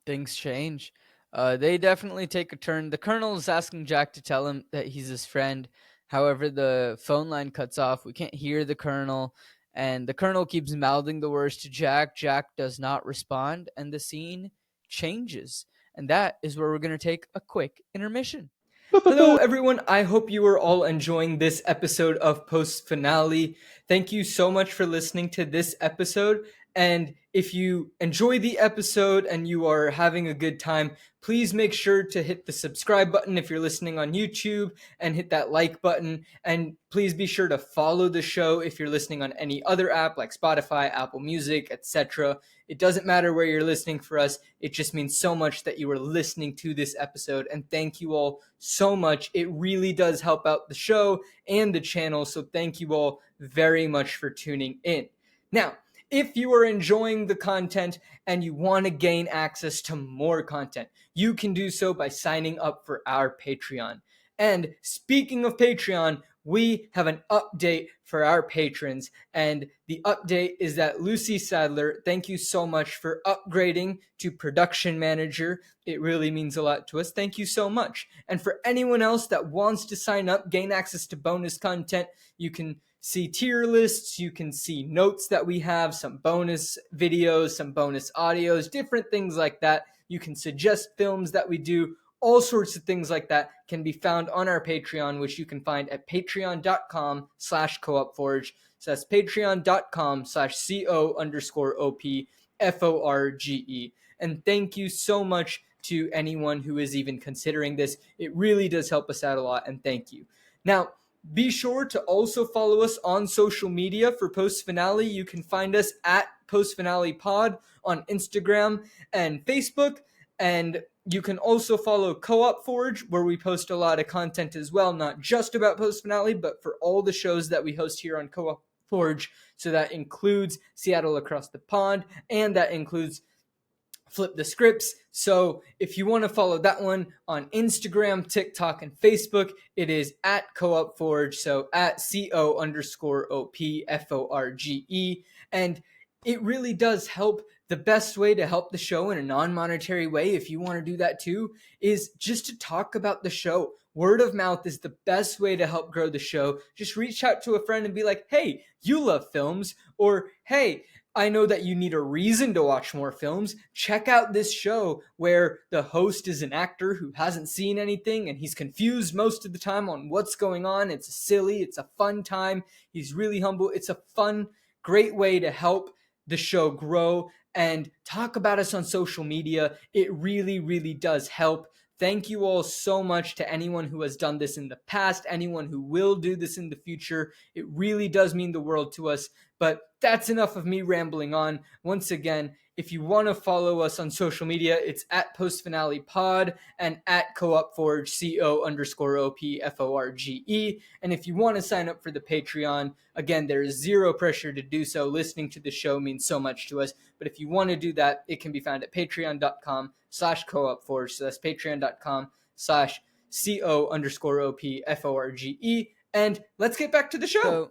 things change. They definitely take a turn. The colonel is asking Jack to tell him that he's his friend. However, the phone line cuts off. We can't hear the colonel, and the colonel keeps mouthing the words to Jack. Jack does not respond, and the scene changes. And that is where we're going to take a quick intermission. Hello, everyone. I hope you are all enjoying this episode of Post Finale. Thank you so much for listening to this episode. And if you enjoy the episode and you are having a good time, please make sure to hit the subscribe button if you're listening on YouTube, and hit that like button. And please be sure to follow the show if you're listening on any other app like Spotify, Apple Music, etc. It doesn't matter where you're listening for us. It just means so much that you are listening to this episode. And thank you all so much. It really does help out the show and the channel. So thank you all very much for tuning in. Now, if you are enjoying the content and you want to gain access to more content, you can do so by signing up for our Patreon. And speaking of Patreon, we have an update for our patrons. And the update is that Lucy Sadler, thank you so much for upgrading to production manager. It really means a lot to us. Thank you so much. And for anyone else that wants to sign up, gain access to bonus content, you can see tier lists, you can see notes that we have, some bonus videos, some bonus audios, different things like that. You can suggest films that we do. All sorts of things like that can be found on our Patreon, which you can find at patreon.com/coopforge. So that's patreon.com/CO_OPFORGE. And thank you so much to anyone who is even considering this. It really does help us out a lot, and thank you. Now, be sure to also follow us on social media for Post Finale. You can find us at Post Finale Pod on Instagram and Facebook. And you can also follow Co-op Forge, where we post a lot of content as well, not just about Post Finale, but for all the shows that we host here on Co-op Forge. So that includes Seattle Across the Pond, and that includes Flip the Scripts. So if you want to follow that one on Instagram, TikTok, and Facebook, it is at Co-op Forge. So at CO_OPFORGE. And it really does help. The best way to help the show in a non-monetary way, if you want to do that too, is just to talk about the show. Word of mouth is the best way to help grow the show. Just reach out to a friend and be like, hey, you love films, or hey, I know that you need a reason to watch more films. Check out this show where the host is an actor who hasn't seen anything and he's confused most of the time on what's going on. It's silly. It's a fun time. He's really humble. It's a fun, great way to help the show grow. And talk about us on social media. It really, really does help. Thank you all so much to anyone who has done this in the past, anyone who will do this in the future. It really does mean the world to us. But that's enough of me rambling on. Once again, if you want to follow us on social media, it's at Post Finale Pod and at Co-op Forge, CO_OPFORGE. And if you want to sign up for the Patreon, again, there is zero pressure to do so. Listening to the show means so much to us. But if you want to do that, it can be found at patreon.com/coopforge. So that's patreon.com/ CO_OPFORGE. And let's get back to the show.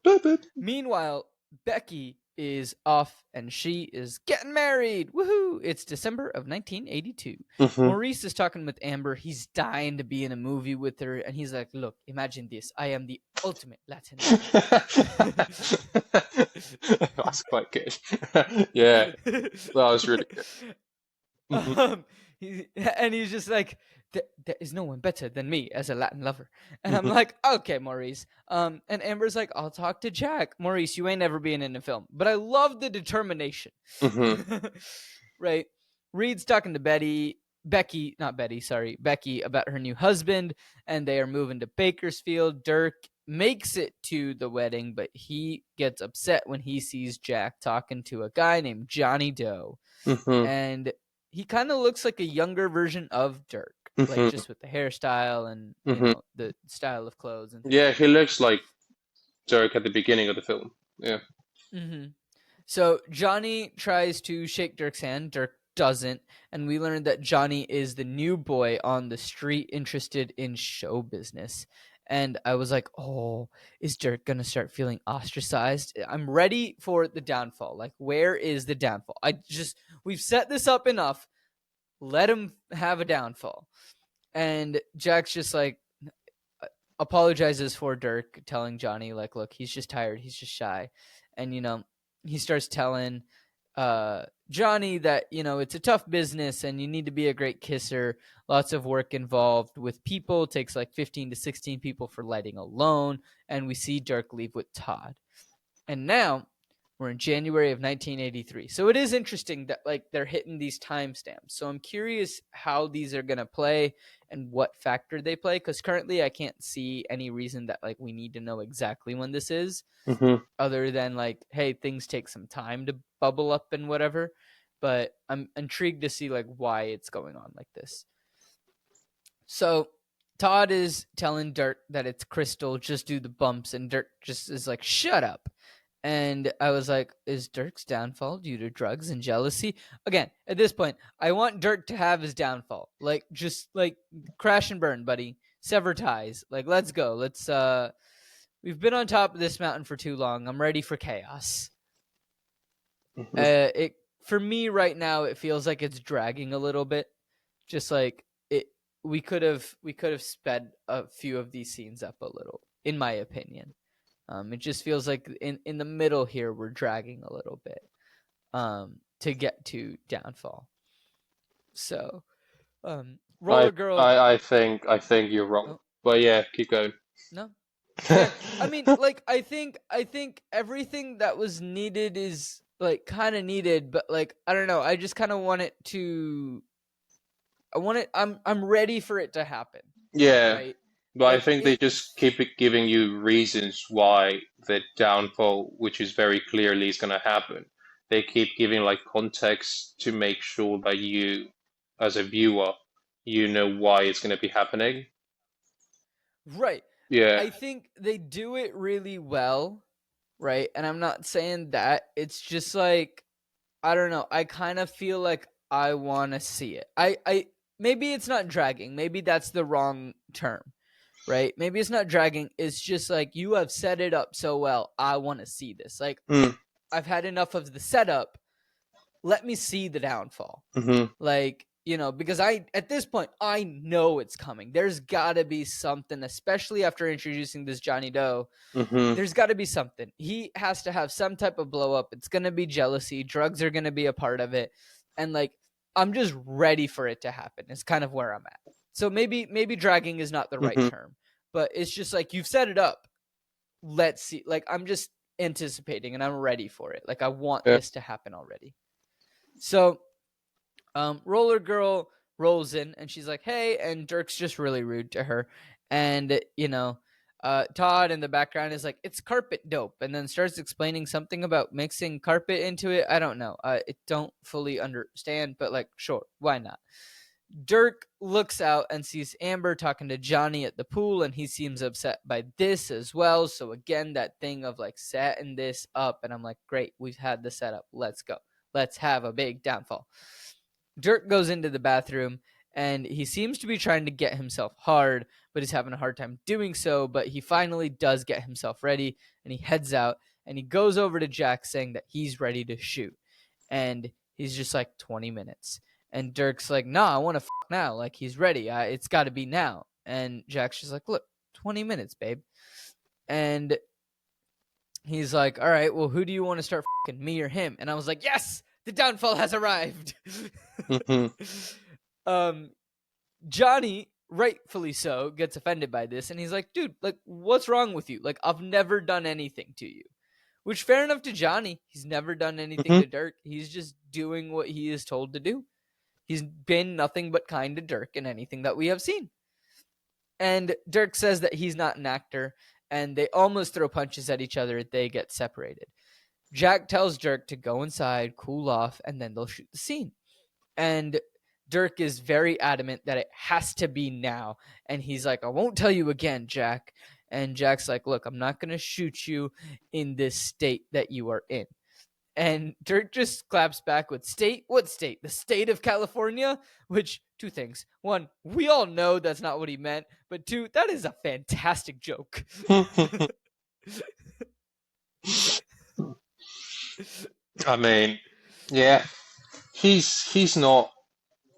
So, meanwhile, Becky is off and she is getting married. Woohoo! It's December of 1982. Maurice is talking with Amber. He's dying to be in a movie with her. And he's like, look, imagine this. I am the ultimate Latin lover. That's quite good. Yeah, that was really good. And he's just like, there is no one better than me as a Latin lover. And I'm like, okay, Maurice. And Amber's like, I'll talk to Jack. Maurice, you ain't never been in a film. But I love the determination. Right? Reed's talking to Becky about her new husband, and they are moving to Bakersfield. Dirk makes it to the wedding, but he gets upset when he sees Jack talking to a guy named Johnny Doe. And he kind of looks like a younger version of Dirk, like just with the hairstyle and you know the style of clothes. And yeah, he looks like Dirk at the beginning of the film. Yeah. So Johnny tries to shake Dirk's hand. Dirk doesn't, and we learned that Johnny is the new boy on the street interested in show business. And I was like, oh, is Dirk going to start feeling ostracized? I'm ready for the downfall. Like, where is the downfall? We've set this up enough. Let him have a downfall. And Jack's just like, apologizes for Dirk, telling Johnny, like, look, he's just tired. He's just shy. And, you know, he starts telling Johnny that, you know, it's a tough business and you need to be a great kisser. Lots of work involved with people. It takes like 15 to 16 people for lighting alone. And we see Dirk leave with Todd. And now we're in January of 1983. So it is interesting that like they're hitting these timestamps. So I'm curious how these are going to play and what factor they play. Because currently I can't see any reason that like we need to know exactly when this is. Other than like, hey, things take some time to bubble up and whatever. But I'm intrigued to see like why it's going on like this. So Todd is telling Dirk that it's Crystal, just do the bumps. And Dirk just is like, shut up. And I was like, is Dirk's downfall due to drugs and jealousy? Again, at this point, I want Dirk to have his downfall. Like, just like crash and burn, buddy. Sever ties. Like, let's go. We've been on top of this mountain for too long. I'm ready for chaos. For me right now, it feels like it's dragging a little bit. Just like we could have sped a few of these scenes up a little, in my opinion. It just feels like in the middle here we're dragging a little bit to get to downfall. So, Roller Girl. I think you're wrong, but yeah, keep going. No, yeah. I mean, like I think everything that was needed is like kind of needed, but like I don't know. I just kind of want it to. I'm ready for it to happen. Yeah. Right? But I think they just keep giving you reasons why the downfall, which is very clearly is going to happen. They keep giving like context to make sure that you, as a viewer, you know why it's going to be happening. Right. Yeah. I think they do it really well, right? And I'm not saying that. It's just like, I don't know. I kind of feel like I want to see it. I maybe it's not dragging. Maybe that's the wrong term. Right? Maybe it's not dragging. It's just like you have set it up so well. I want to see this. Like I've had enough of the setup. Let me see the downfall. Like, you know, because at this point, I know it's coming. There's got to be something, especially after introducing this Johnny Doe. There's got to be something. He has to have some type of blow up. It's going to be jealousy. Drugs are going to be a part of it. And like, I'm just ready for it to happen. It's kind of where I'm at. So maybe dragging is not the right term, but it's just like you've set it up. Let's see. Like I'm just anticipating and I'm ready for it. Like I want this to happen already. So Roller Girl rolls in and she's like, hey, and Dirk's just really rude to her. And, you know, Todd in the background is like, it's carpet dope, and then starts explaining something about mixing carpet into it. I don't know. I don't fully understand, but like, sure, why not? Dirk looks out and sees Amber talking to Johnny at the pool, and he seems upset by this as well. So again, that thing of like setting this up, and I'm like, great, we've had the setup. Let's go. Let's have a big downfall. Dirk goes into the bathroom, and he seems to be trying to get himself hard, but he's having a hard time doing so. But he finally does get himself ready, and he heads out, and he goes over to Jack saying that he's ready to shoot. And he's just like, 20 minutes. And Dirk's like, nah, I want to now. Like, he's ready. It's got to be now. And Jack's just like, look, 20 minutes, babe. And he's like, all right, well, who do you want to start fucking, me or him? And I was like, yes, the downfall has arrived. Johnny, rightfully so, gets offended by this, and he's like, dude, like, what's wrong with you? Like, I've never done anything to you. Which, fair enough to Johnny. He's never done anything to Dirk. He's just doing what he is told to do. He's been nothing but kind to Dirk in anything that we have seen. And Dirk says that he's not an actor, and they almost throw punches at each other. They get separated. Jack tells Dirk to go inside, cool off, and then they'll shoot the scene. And Dirk is very adamant that it has to be now. And he's like, I won't tell you again, Jack. And Jack's like, look, I'm not going to shoot you in this state that you are in. And Dirk just claps back with, state? What state? The state of California? Which, two things. One, we all know that's not what he meant. But two, that is a fantastic joke. I mean, yeah, he's not.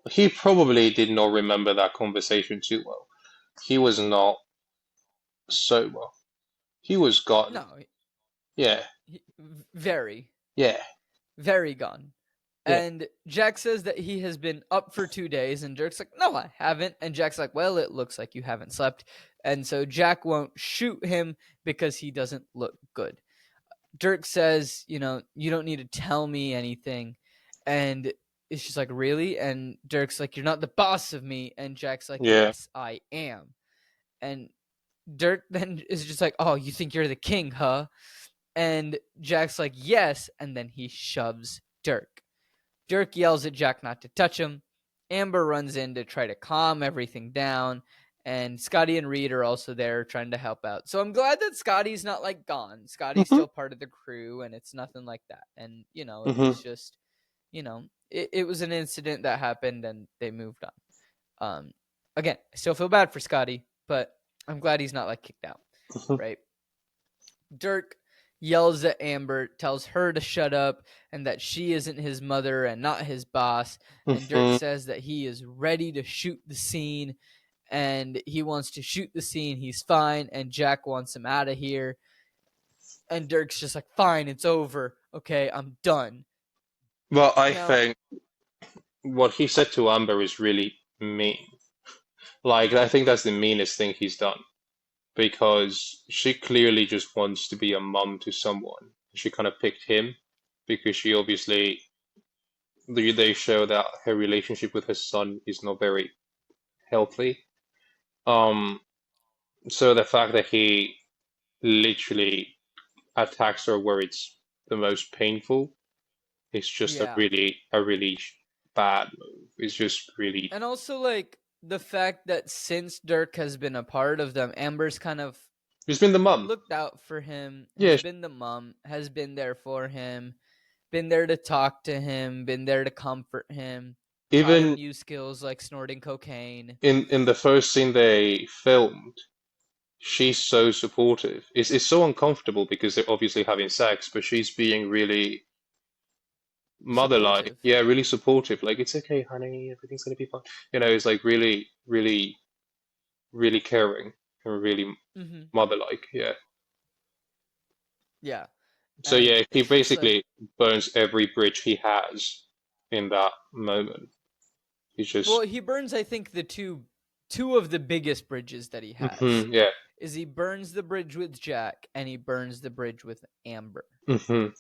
He probably did not remember that conversation too well. He was not sober. He was gone. No. Yeah. Very. Yeah. Very gone. Yeah. And Jack says that he has been up for 2 days, and Dirk's like, no, I haven't. And Jack's like, well, it looks like you haven't slept. And so Jack won't shoot him because he doesn't look good. Dirk says, you don't need to tell me anything. And it's just like, really? And Dirk's like, you're not the boss of me. And Jack's like, Yeah. yes, I am. And Dirk then is just like, oh, you think you're the king, huh? And Jack's like, yes. And then he shoves Dirk. Dirk yells at Jack not to touch him. Amber runs in to try to calm everything down. And Scotty and Reed are also there trying to help out. So I'm glad that Scotty's not like gone. Scotty's still part of the crew, and it's nothing like that. And, it was just, it was an incident that happened and they moved on. Again, I still feel bad for Scotty, but I'm glad he's not like kicked out, right? Dirk yells at Amber, tells her to shut up and that she isn't his mother and not his boss. And Dirk says that he is ready to shoot the scene. And he wants to shoot the scene. He's fine. And Jack wants him out of here. And Dirk's just like, fine, it's over. Okay, I'm done. Well, I think what he said to Amber is really mean. Like, I think that's the meanest thing he's done. Because she clearly just wants to be a mom to someone. She kind of picked him because she obviously, they show that her relationship with her son is not very healthy. So the fact that he literally attacks her where it's the most painful is just a really bad move. It's just really. And also, like, the fact that since Dirk has been a part of them, Amber's kind of She's been the mom. Looked out for him. Yeah. Has been the mom. Has been there for him. Been there to talk to him. Been there to comfort him. Even new skills like snorting cocaine. In the first scene they filmed, she's so supportive. It's so uncomfortable because they're obviously having sex, but she's being really mother-like. Supportive. Yeah, really supportive. Like, it's okay, honey, everything's gonna be fine. It's like really, really, really caring and really mother-like. Yeah. Yeah. So And yeah, he it's just basically burns every bridge he has in that moment. He's just Well, he burns, I think, the two of the biggest bridges that he has. yeah. Is he burns the bridge with Jack and he burns the bridge with Amber. Because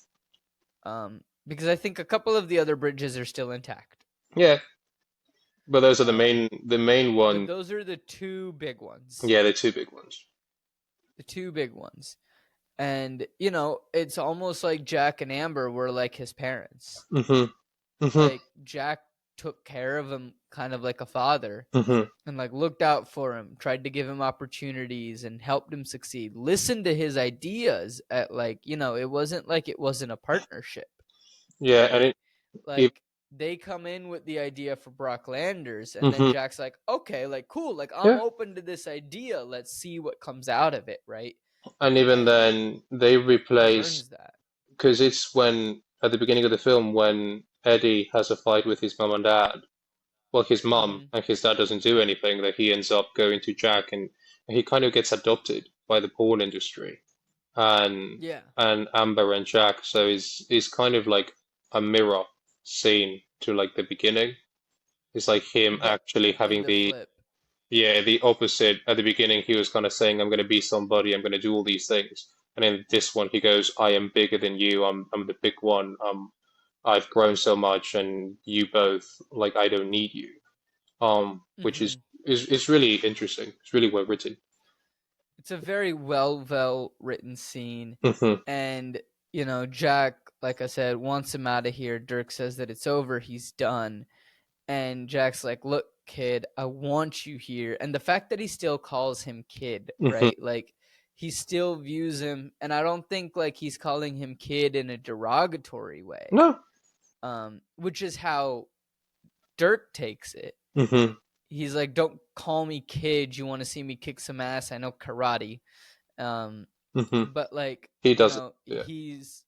I think a couple of the other bridges are still intact. Yeah. But those are the main one. But those are the two big ones. Yeah, the two big ones. The two big ones. And, it's almost like Jack and Amber were like his parents. Like, Jack took care of him kind of like a father and like looked out for him, tried to give him opportunities and helped him succeed, listened to his ideas at like, it wasn't like it wasn't a partnership. Yeah, right? and they come in with the idea for Brock Landers, and then Hmm. Jack's like, okay, like cool, like I'm Yeah. open to this idea. Let's see what comes out of it, right? And even And then, they he replace, learns that. because it's when, at the beginning of the film, when Eddie has a fight with his mom and dad. Well, his mom Mm-hmm. and his dad doesn't do anything, that he ends up going to Jack, and he kind of gets adopted by the porn industry. And Yeah, Amber and Jack, so is kind of like a mirror scene to like the beginning. It's like him but actually in having the the, flip, yeah, the opposite. At the beginning, he was kind of saying, "I'm going to be somebody. I'm going to do all these things." And in this one, he goes, "I am bigger than you. I'm the big one. I've grown so much, and you both like I don't need you." Which mm-hmm. is really interesting. It's really well written. It's a very well written scene, Hmm. and Jack, like I said, wants him out of here. Dirk says that it's over, he's done, and Jack's like, "Look, kid, I want you here." And the fact that he still calls him kid, Hmm. right? Like he still views him, and I don't think like he's calling him kid in a derogatory way, No. which is how Dirk takes it. Hmm. He's like, "Don't call me kid. You want to see me kick some ass? I know karate." Um, Hmm. but like He doesn't. Yeah. he's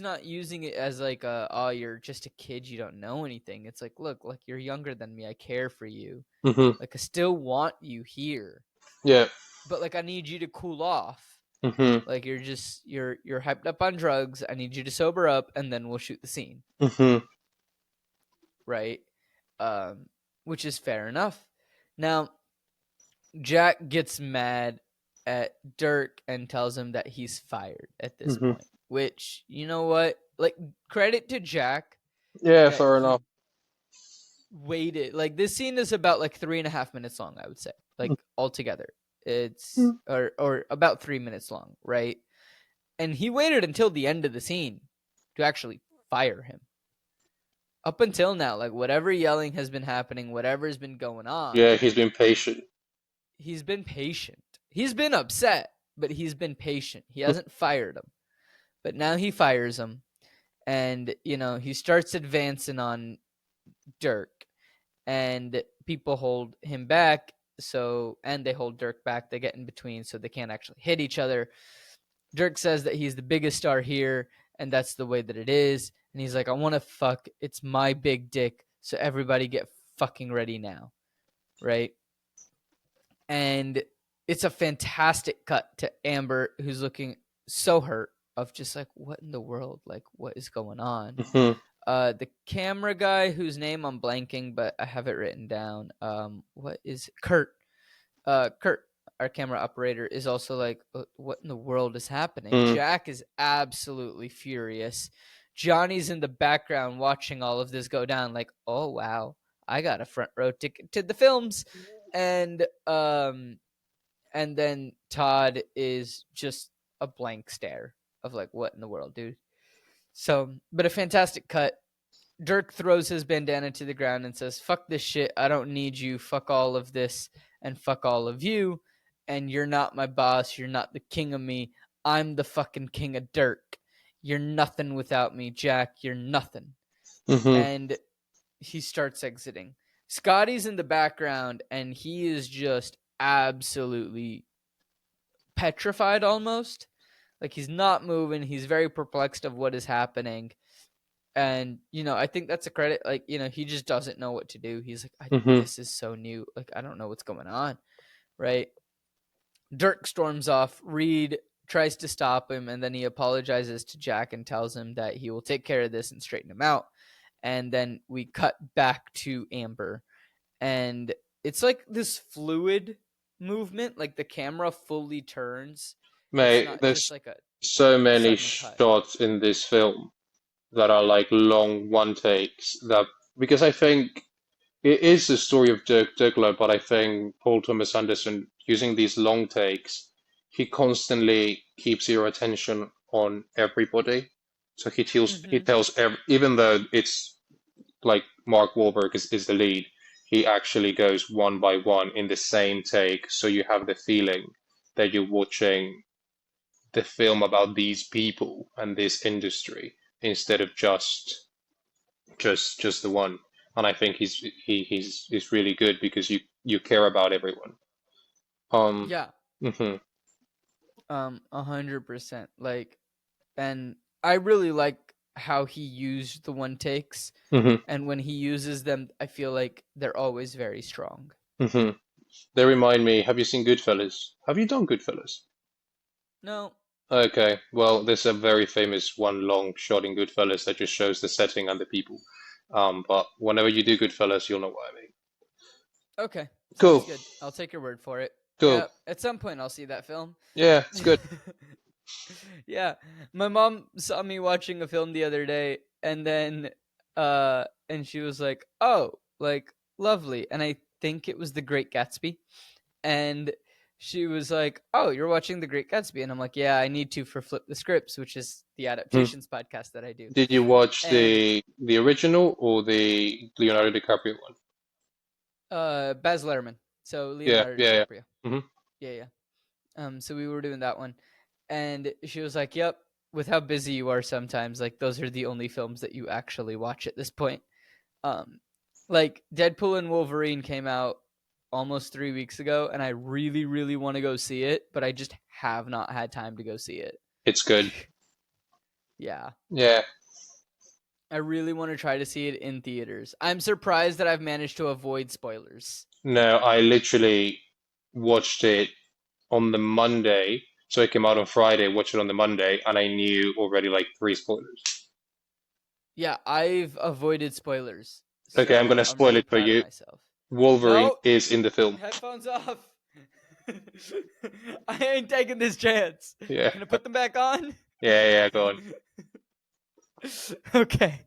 not using it as like a, oh, you're just a kid, you don't know anything. It's like, look, like you're younger than me, I care for you, Hmm. like I still want you here, Yeah. but like I need you to cool off. Hmm. Like you're hyped up on drugs, I need you to sober up and then we'll shoot the scene, Hmm. right? um which is fair enough. Now Jack gets mad at Dirk and tells him that he's fired at this Hmm. point. Which, you know what? Like, credit to Jack Yeah, that fair enough. he waited. Like, this scene is about like 3.5 minutes long, I would say. Like, altogether. It's Mhm. or about 3 minutes long, right? And he waited until the end of the scene to actually fire him. Up until now, like whatever yelling has been happening, whatever has been going on, Yeah, he's been patient. he's been patient. He's been upset, but he's been patient. He hasn't fired him. But now he fires him, and he starts advancing on Dirk, and people hold him back. And they hold Dirk back. They get in between, so they can't actually hit each other. Dirk says that he's the biggest star here, and that's the way that it is. And he's like, I want to fuck. It's my big dick. So everybody get fucking ready now, right? And it's a fantastic cut to Amber, who's looking so hurt, of just like, what in the world, like what is going on. Hmm. The camera guy, whose name I'm blanking, but I have it written down, what is Kurt, Kurt, our camera operator, is also like, what in the world is happening? Mm. Jack is absolutely furious. Johnny's in the background watching all of this go down, like, oh wow, I got a front row ticket to the films. And then Todd is just a blank stare of like, what in the world, dude? So, but a fantastic cut. Dirk throws his bandana to the ground and says, fuck this shit. I don't need you. Fuck all of this and fuck all of you. And you're not my boss. You're not the king of me. I'm the fucking king of Dirk. You're nothing without me, Jack. You're nothing. Hmm. And he starts exiting. Scotty's in the background and he is just absolutely petrified almost. Like he's not moving. He's very perplexed of what is happening. And I think that's a credit. Like he just doesn't know what to do. He's like, Hmm. this is so new. Like I don't know what's going on, right? Dirk storms off. Reed tries to stop him, and then he apologizes to Jack and tells him that he will take care of this and straighten him out. And then we cut back to Amber, and it's like this fluid movement. Like the camera fully turns. It's Mate, not just there's like a so many sudden cut. shots in this film that are like long one takes that because I think it is the story of Dirk Diggler, but I think Paul Thomas Anderson using these long takes, he constantly keeps your attention on everybody. So he Mm-hmm. tells even though it's like Mark Wahlberg is the lead, he actually goes one by one in the same take, so you have the feeling that you're watching the film about these people and this industry instead of just just the one. And I think he's really good because you care about everyone. Um, Yeah, hmm 100%. Like, and I really like how he used the one takes, hmm and when he uses them, I feel like they're always very strong. hmm They remind me, have you seen Goodfellas? Have you done Goodfellas? No, Okay, well, there's a very famous one long shot in Goodfellas that just shows the setting and the people. But whenever you do Goodfellas, you'll know what I mean. okay, sounds Cool, good. I'll take your word for it. cool. Yeah, at some point I'll see that film. Yeah, it's good. Yeah, my mom saw me watching a film the other day, and then and she was like, "Oh, like lovely," and I think it was The Great Gatsby, and she was like, "Oh, you're watching The Great Gatsby," and I'm like, "Yeah, I need to for Flip the Scripts, which is the Hmm. adaptations podcast that I do." Did you watch And the original or the Leonardo DiCaprio one? Baz Luhrmann, so Yeah, Leonardo yeah, yeah. DiCaprio. hmm Yeah, yeah. So we were doing that one, and she was like, "Yep." With how busy you are sometimes, like those are the only films that you actually watch at this point. Um, like Deadpool and Wolverine came out almost 3 weeks ago, and I really, really want to go see it, but I just have not had time to go see it. It's good. Yeah, Yeah. I really want to try to see it in theaters. I'm surprised that I've managed to avoid spoilers. No, I literally watched it on the Monday. So it came out on Friday, watched it on the Monday, and I knew already like three spoilers. Yeah, I've avoided spoilers, Okay, I'm so gonna I'm spoil really it for proud of you. myself. Wolverine No, is in the film. headphones off. I ain't taking this chance. Yeah. Can I put them back on? Yeah, yeah, go on. Okay.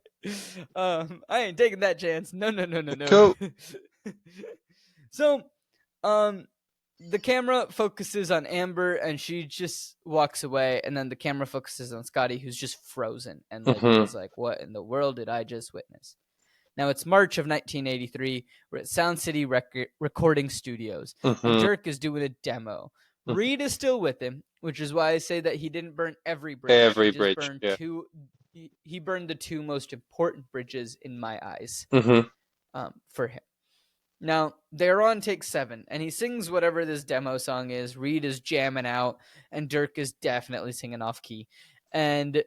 I ain't taking that chance. No, no, no, no, no. Cool. So, um, the camera focuses on Amber and she just walks away, and then the camera focuses on Scotty, who's just frozen and like hmm is like, "What in the world did I just witness?" Now it's March of 1983. We're at Sound City Recording Studios, and hmm Dirk is doing a demo. Reed is still with him, which is why I say that he didn't burn every bridge. He Every just bridge. burned Yeah. two. He burned the two most important bridges in my eyes, hmm for him. Now they're on take 7, and he sings whatever this demo song is. Reed is jamming out, and Dirk is definitely singing off key. And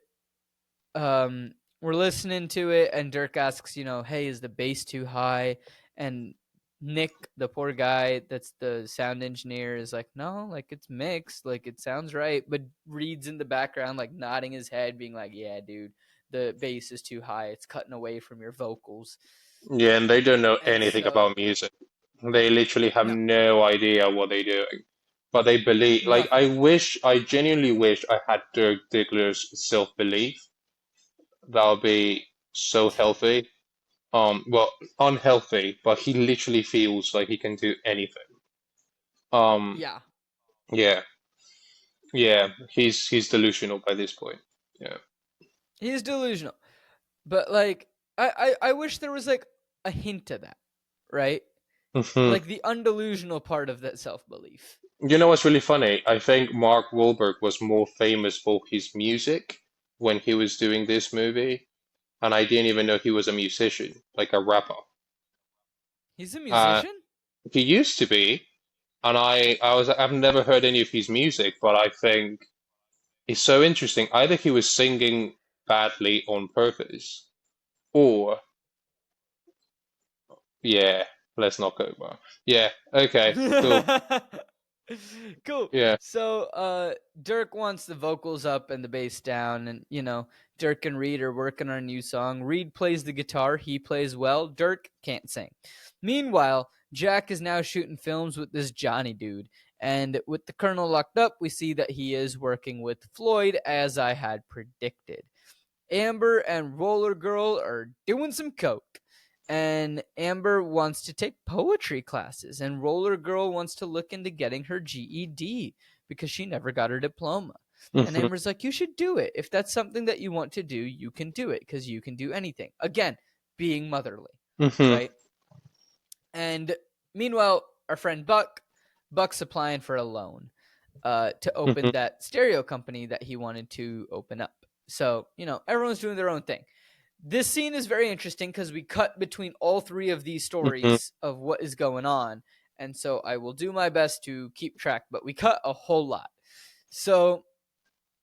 um, we're listening to it, and Dirk asks, "Hey, is the bass too high?" And Nick, the poor guy that's the sound engineer, is like, "No, like it's mixed, like it sounds right." But Reed's in the background, like nodding his head, being like, "Yeah, dude, the bass is too high. It's cutting away from your vocals." Yeah, and they don't know And anything so, about music. They literally have no, no idea what they're doing. But they believe, like, nothing. I genuinely wish I had Dirk Diggler's self-belief. That would be so healthy. Well, unhealthy, but he literally feels like he can do anything. Um, Yeah, yeah, yeah, he's delusional by this point. Yeah. he's delusional. But like, I wish there was like a hint of that, right? hmm Like the undelusional part of that self belief. You know what's really funny? I think Mark Wahlberg was more famous for his music when he was doing this movie, and I didn't even know he was a musician, like a rapper. He's a Uh, musician? he used to be, and I've never heard any of his music, but I think it's so interesting. Either he was singing badly on purpose, or yeah, let's not go there. Yeah, okay, cool. Cool. Yeah. So Dirk wants the vocals up and the bass down, and Dirk and Reed are working on a new song. Reed plays the guitar, he plays well. Dirk can't sing. Meanwhile, Jack is now shooting films with this Johnny dude. And with the Colonel locked up, we see that he is working with Floyd, as I had predicted. Amber and Roller Girl are doing some coke. And Amber wants to take poetry classes, and Roller Girl wants to look into getting her GED because she never got her diploma. And hmm Amber's like, "You should do it. If that's something that you want to do, you can do it because you can do anything." Again, being motherly, hmm right? And meanwhile, our friend Buck's applying for a loan to hmm open that stereo company that he wanted to open up. So, everyone's doing their own thing. This scene is very interesting because we cut between all three of these Hmm. stories of what is going on. And so I will do my best to keep track, but we cut a whole lot. So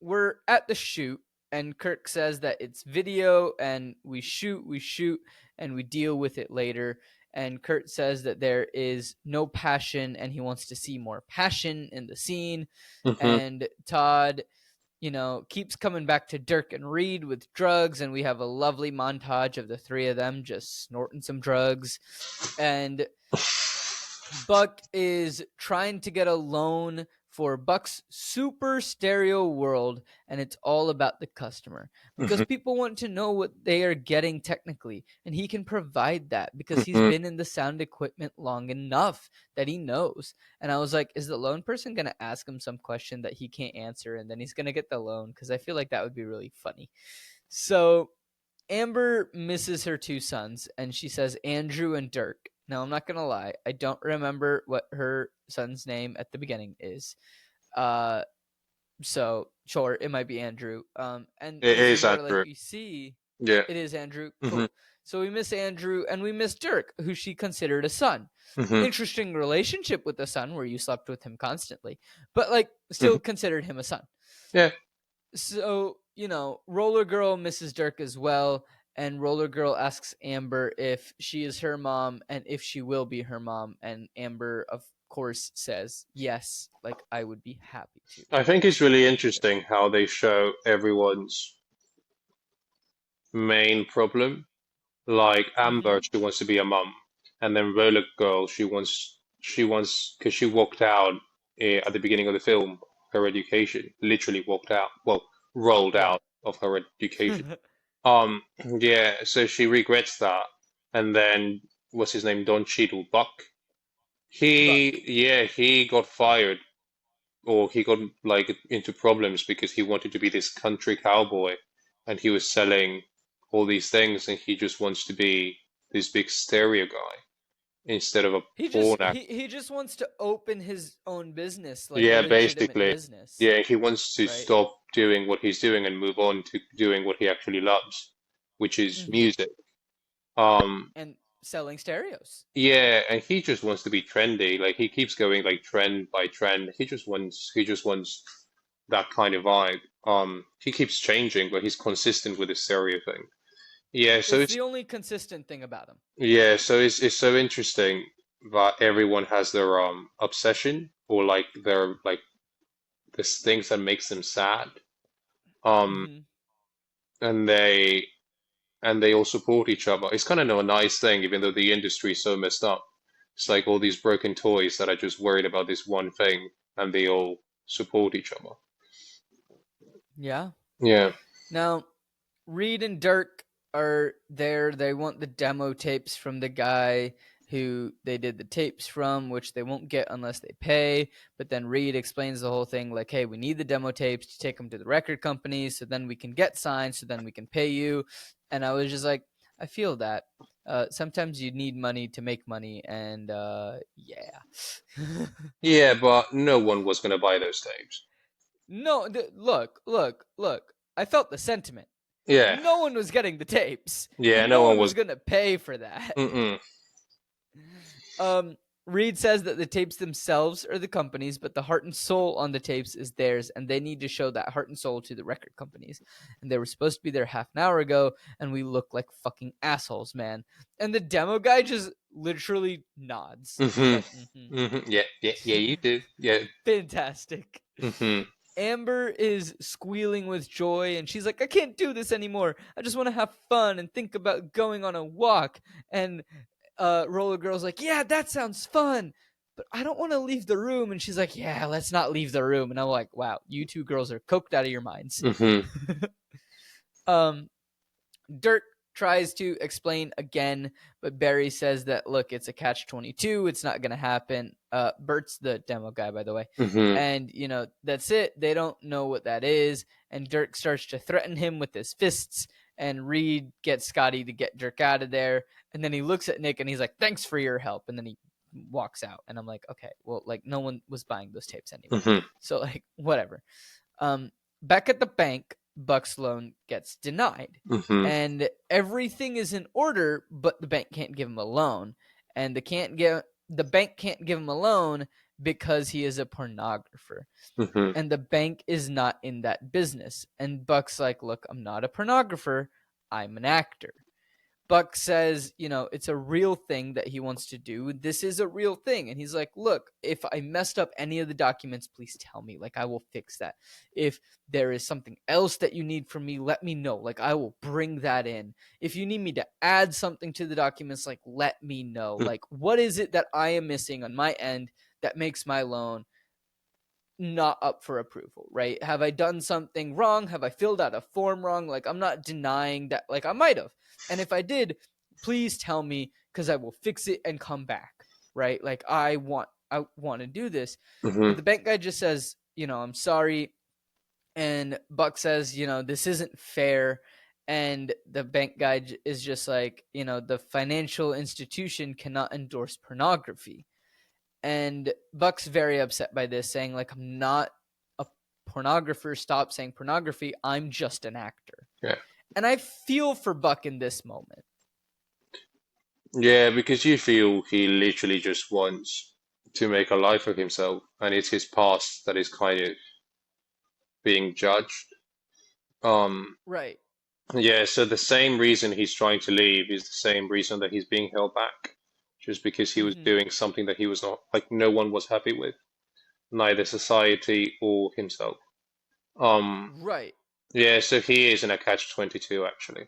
we're at the shoot, and Kirk says that it's video and we shoot, and we deal with it later. And Kurt says that there is no passion and he wants to see more passion in the scene. Hmm. And Todd, keeps coming back to Dirk and Reed with drugs, and we have a lovely montage of the three of them just snorting some drugs. And Buck is trying to get a loan for Buck's super stereo world, and it's all about the customer because Hmm. people want to know what they are getting technically, and he can provide that because he's Hmm. been in the sound equipment long enough that he knows. And I was like, is the loan person going to ask him some question that he can't answer, and then he's going to get the loan? Because I feel like that would be really funny. So Amber misses her two sons, and she says Andrew and Dirk. Now, I'm not going to lie. I don't remember what her son's name at the beginning is. Uh, so, sure, it might be Andrew. And It this is is where, like, accurate. we see Yeah. it is Andrew. Hmm. Cool. So we miss Andrew, and we miss Dirk, who she considered a son. Hmm. Interesting relationship with the son, where you slept with him constantly, but, like, Hmm. still considered him a son. Yeah. So, Roller Girl misses Dirk as well, and Roller Girl asks Amber if she is her mom and if she will be her mom, and Amber, of course, says yes, like, I would be happy to. I think it's really interesting how they show everyone's main problem. Like Amber, Mm-hmm. she wants to be a mum, and then Roller Girl, she wants because she walked out at the beginning of the film, her education, literally walked out, well, rolled Yeah. out of her education. Yeah, so she regrets that, and then what's his name, Don Cheadle, Buck. Buck. He got fired, or he got like into problems because he wanted to be this country cowboy, and he was selling all these things, and he just wants to be this big stereo guy instead of a He porn just act. he just wants to open his own business, like a Yeah, legitimate basically. business, Yeah, he wants to right? stop doing what he's doing and move on to doing what he actually loves, which is Mm-hmm. music. Um, And selling stereos. yeah, and he just wants to be trendy. Like he keeps going like trend by trend. He just wants that kind of vibe. He keeps changing, but he's consistent with the stereo thing. Yeah, so It's it's the only consistent thing about him. yeah, so it's so interesting that everyone has their obsession or like their like this things that makes them sad. Um, Mm-hmm. and they all support each other. It's kind of a nice thing, even though the industry is so messed up. It's like all these broken toys that are just worried about this one thing, and they all support each other. Yeah. Yeah. Now, Reed and Dirk are there. They want the demo tapes from the guy who they did the tapes from, which they won't get unless they pay. But then Reed explains the whole thing like, hey, we need the demo tapes to take them to the record companies so then we can get signed, so then we can pay you. And I was just like, I feel that. Sometimes you need money to make money, and yeah. Yeah, but no one was gonna buy those tapes. No, look. I felt the sentiment. Yeah. No one was getting the tapes, Yeah, and no no one one was. was going to pay for that. Mm-mm. Um, Reed says that the tapes themselves are the companies, but the heart and soul on the tapes is theirs, and they need to show that heart and soul to the record companies. And they were supposed to be there half an hour ago, and we look like fucking assholes, man. And the demo guy just literally nods. He's like, Mm-hmm. Mm-hmm. Yeah, yeah, yeah, you do. Yeah. fantastic. Mm-hmm. Amber is squealing with joy, and she's like, I can't do this anymore. I just want to have fun and think about going on a walk. And Roller Girl's like, yeah, that sounds fun, but I don't want to leave the room. And she's like, yeah, let's not leave the room. And I'm like, wow, you two girls are coked out of your minds. Mm-hmm. um, Dirk tries to explain again, but Barry says that, look, it's a catch-22. It's not going to happen. Bert's the demo guy, by the way. Mm-hmm. And, that's it. They don't know what that is. And Dirk starts to threaten him with his fists. And Reed gets Scotty to get Dirk out of there. And then he looks at Nick and he's like, thanks for your help. And then he walks out. And I'm like, okay, well, like, no one was buying those tapes anyway. Mm-hmm. So, like, whatever. Back at the bank, Buck's loan gets denied. Hmm. And everything is in order, but the bank can't give him a loan. And the bank can't give him a loan because he is a pornographer. Hmm. And the bank is not in that business. And Buck's like, look, I'm not a pornographer, I'm an actor. Buck says, it's a real thing that he wants to do. This is a real thing. And he's like, look, if I messed up any of the documents, please tell me. Like, I will fix that. If there is something else that you need from me, let me know. Like, I will bring that in. If you need me to add something to the documents, like, let me know. Like, what is it that I am missing on my end that makes my loan not up for approval, right? Have I done something wrong? Have I filled out a form wrong? Like, I'm not denying that, like, I might have. And if I did, please tell me, because I will fix it and come back, right? Like, I want to do this. Hmm. But the bank guy just says, I'm sorry. And Buck says, this isn't fair. And the bank guy is just like, the financial institution cannot endorse pornography. And Buck's very upset by this, saying, like, I'm not a pornographer. Stop saying pornography. I'm just an actor. Yeah. And I feel for Buck in this moment. Yeah, because you feel he literally just wants to make a life of himself, and it's his past that is kind of being judged. Um, Right. yeah, so the same reason he's trying to leave is the same reason that he's being held back, just because he was Mm-hmm. doing something that he was not, like, no one was happy with, neither society or himself. Um, Right. yeah, so he is in a catch-22 actually.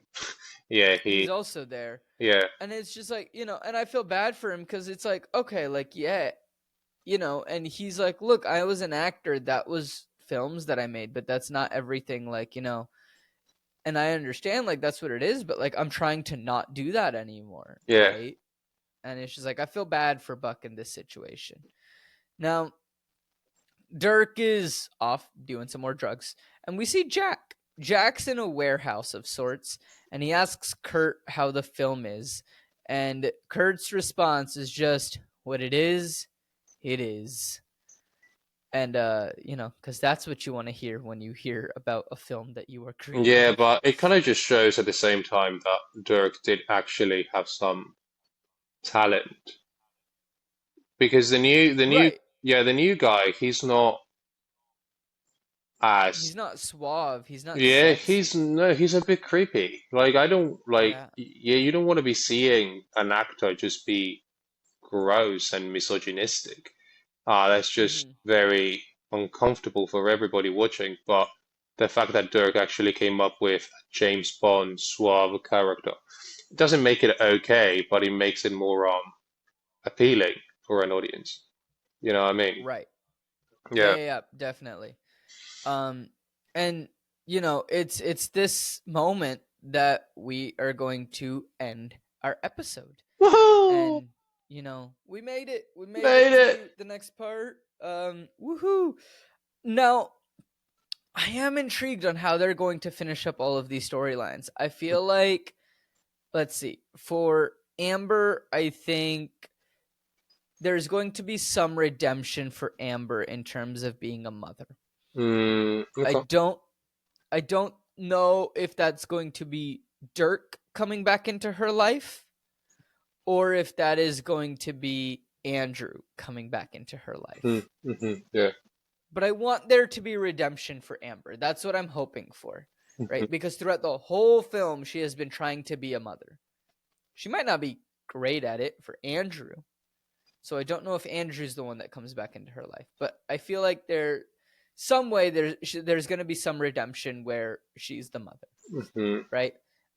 Yeah, He's also there. yeah, And it's just like, and I feel bad for him because it's like, okay, like, yeah, and he's like, look, I was an actor. That was films that I made, but that's not everything, like, and I understand, like, that's what it is, but, like, I'm trying to not do that anymore, yeah. right? And it's just like, I feel bad for Buck in this situation. Now, Dirk is off doing some more drugs, and we see Jack. Jack's in a warehouse of sorts, and he asks Kurt how the film is. And Kurt's response is just, what it is, it is. And, because that's what you want to hear when you hear about a film that you are Yeah, creating. but it kind of just shows at the same time that Dirk did actually have some talent. Because Right. the new guy, he's not as, He's not suave. He's not yeah, sexy. he's a bit creepy. Like, I don't, like, Yeah. yeah, you don't want to be seeing an actor just be gross and misogynistic. That's just Mm-hmm. very uncomfortable for everybody watching. But the fact that Dirk actually came up with a James Bond suave character, it doesn't make it okay, but it makes it more appealing for an audience. You know what I mean? Right. Yeah, Yeah. yeah, yeah, definitely. Um, and it's this moment that we are going to end our episode. Woohoo! And we made it. We made Made it it! to the next part. Woohoo! Now, I am intrigued on how they're going to finish up all of these storylines. I feel like, let's see, for Amber, I think there's going to be some redemption for Amber in terms of being a mother. I Okay. don't I don't know if that's going to be Dirk coming back into her life or if that is going to be Andrew coming back into her life. Yeah. But I want there to be redemption for Amber. That's what I'm hoping for, right? Because throughout the whole film, she has been trying to be a mother. She might not be great at it for Andrew. So I don't know if Andrew's the one that comes back into her life. But I feel like there's going to be some redemption where she's the mother, Hmm. right?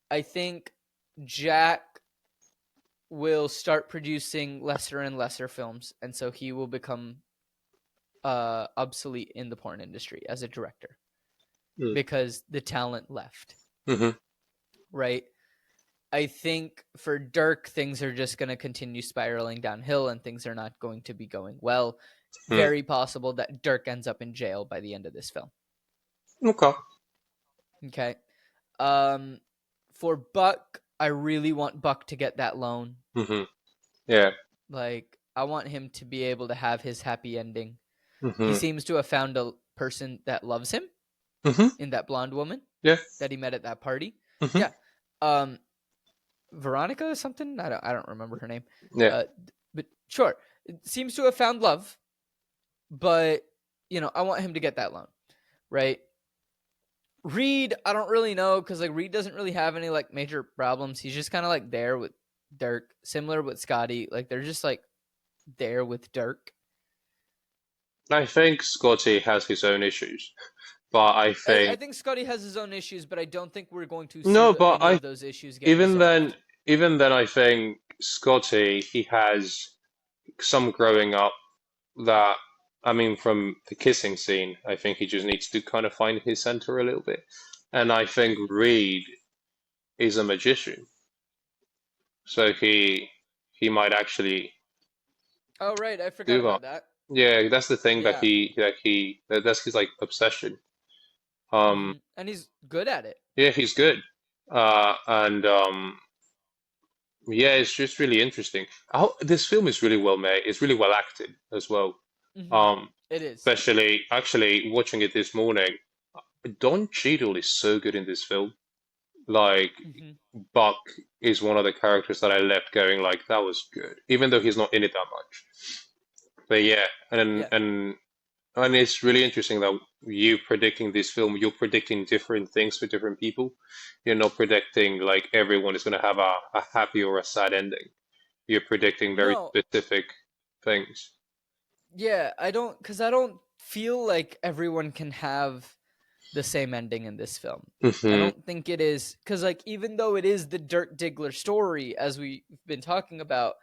I think Jack will start producing lesser and lesser films, and so he will become obsolete in the porn industry as a director because the talent left, Hmm. right? I think for Dirk, things are just going to continue spiraling downhill and things are not going to be going well. Very possible that Dirk ends up in jail by the end of this film. Okay. Okay. For Buck, I really want Buck to get that loan. Hmm. Yeah. Like, I want him to be able to have his happy ending. He Hmm. seems to have found a person that loves him Hmm. in that blonde woman. Yeah. that he met at that party. Hmm. Yeah. Veronica or something? I don't remember her name. Yeah. Uh, but sure. It seems to have found love, but I want him to get that loan, right? Reed, I don't really know because like Reed doesn't really have any like major problems. He's just kind of like there with Dirk, similar with Scotty. Like they're just like there with Dirk. I think Scotty has his own issues, but I I think think Scotty has his own issues, but I don't think we're going to see no, but any I of those issues get even then resolved. even then I think Scotty he has some growing up that I mean from the kissing scene, I think he just needs to kind of find his center a little bit. And I think Mm-hmm. Reed is a magician, so he might actually Oh right, I do forgot that. about that. Yeah, that's the thing Yeah. that's his like obsession. Um, And he's good at it. yeah, he's good. And yeah, it's just really interesting. How this film is really well made. It's really well acted as well. Mm-hmm. Um, It is. especially actually watching it this morning, Don Cheadle is so good in this film. Like Mm-hmm. Buck is one of the characters that I left going like that was good, even though he's not in it that much. But yeah, Yeah. and it's really interesting that you predicting this film, you're predicting different things for different people. You're not predicting like everyone is going to have a happy or a sad ending. You're predicting very No. specific things. Yeah, I don't feel like everyone can have the same ending in this film. I Hmm. don't think it is because like even though it is the Dirk Diggler story as we've been talking about,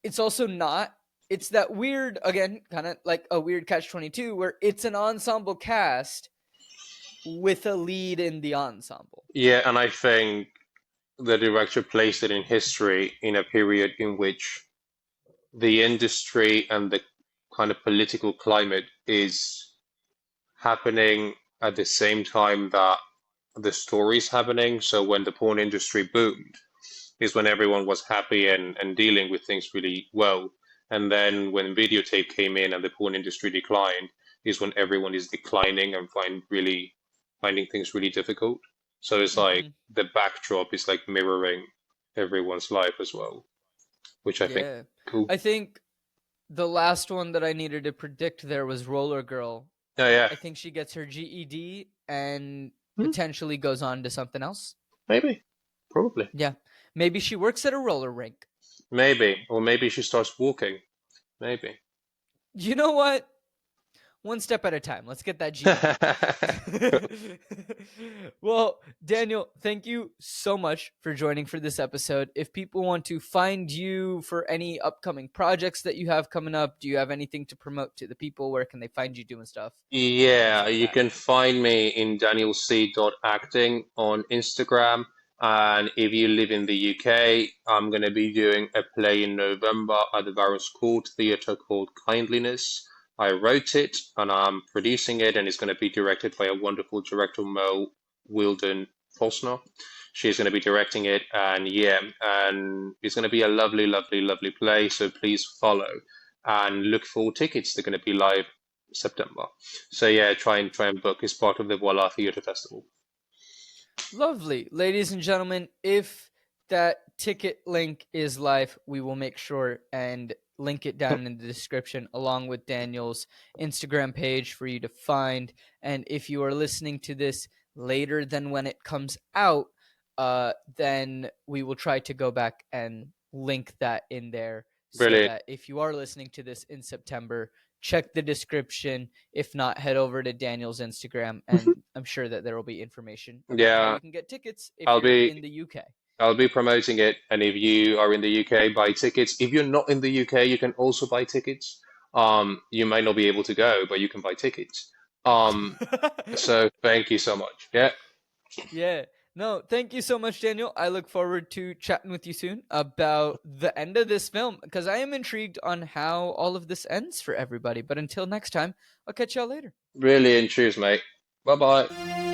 it's also not. It's that weird again, kind of like a weird catch-22 where it's an ensemble cast with a lead in the ensemble. Yeah, and I think the director placed it in history in a period in which the industry and the kind of political climate is happening at the same time that the story's happening. So when the porn industry boomed, is when everyone was happy and dealing with things really well. And then when videotape came in and the porn industry declined, is when everyone is declining and finding things really difficult. So it's like Mm-hmm. the backdrop is like mirroring everyone's life as well, which I think Yeah, cool. I think the last one that I needed to predict there was Roller Girl. Oh yeah. I think she gets her GED and Hmm, potentially goes on to something else. maybe. Probably. Yeah. Maybe she works at a roller rink. Maybe. Or maybe she starts walking. Maybe. You know what? One step at a time. Let's get that GED. Well, Daniel, thank you so much for joining for this episode. If people want to find you for any upcoming projects that you have coming up, do you have anything to promote to the people? Where can they find you doing stuff? Things Yeah, like you that. can find me in danielc.acting on Instagram. And if you live in the UK, I'm going to be doing a play in November at the Barrows Court Theatre called Kindliness. I wrote it and I'm producing it, and it's going to be directed by a wonderful director, Mo Wilden Fosner. She's going to be directing it, and yeah, and it's going to be a lovely, lovely, lovely play. So please follow and look for tickets. They're going to be live September. So yeah, try and book as part of the Voila Theatre Festival. Lovely. Ladies and gentlemen, if that ticket link is live, we will make sure and link it down in the description along with Daniel's Instagram page for you to find. And if you are listening to this later than when it comes out, then we will try to go back and link that in there so Brilliant. that if you are listening to this in September, check the description. If not, head over to Daniel's Instagram, and I'm sure that there will be information about how Yeah, you can get tickets if I'll you're be in the UK. I'll be promoting it, and if you are in the UK, buy tickets. If you're not in the UK, you can also buy tickets. You might not be able to go, but you can buy tickets. So thank you so much. Yeah, Yeah. No, thank you so much, Daniel. I look forward to chatting with you soon about the end of this film because I am intrigued on how all of this ends for everybody. But until next time, I'll catch y'all later. really and cheers, mate. Bye bye.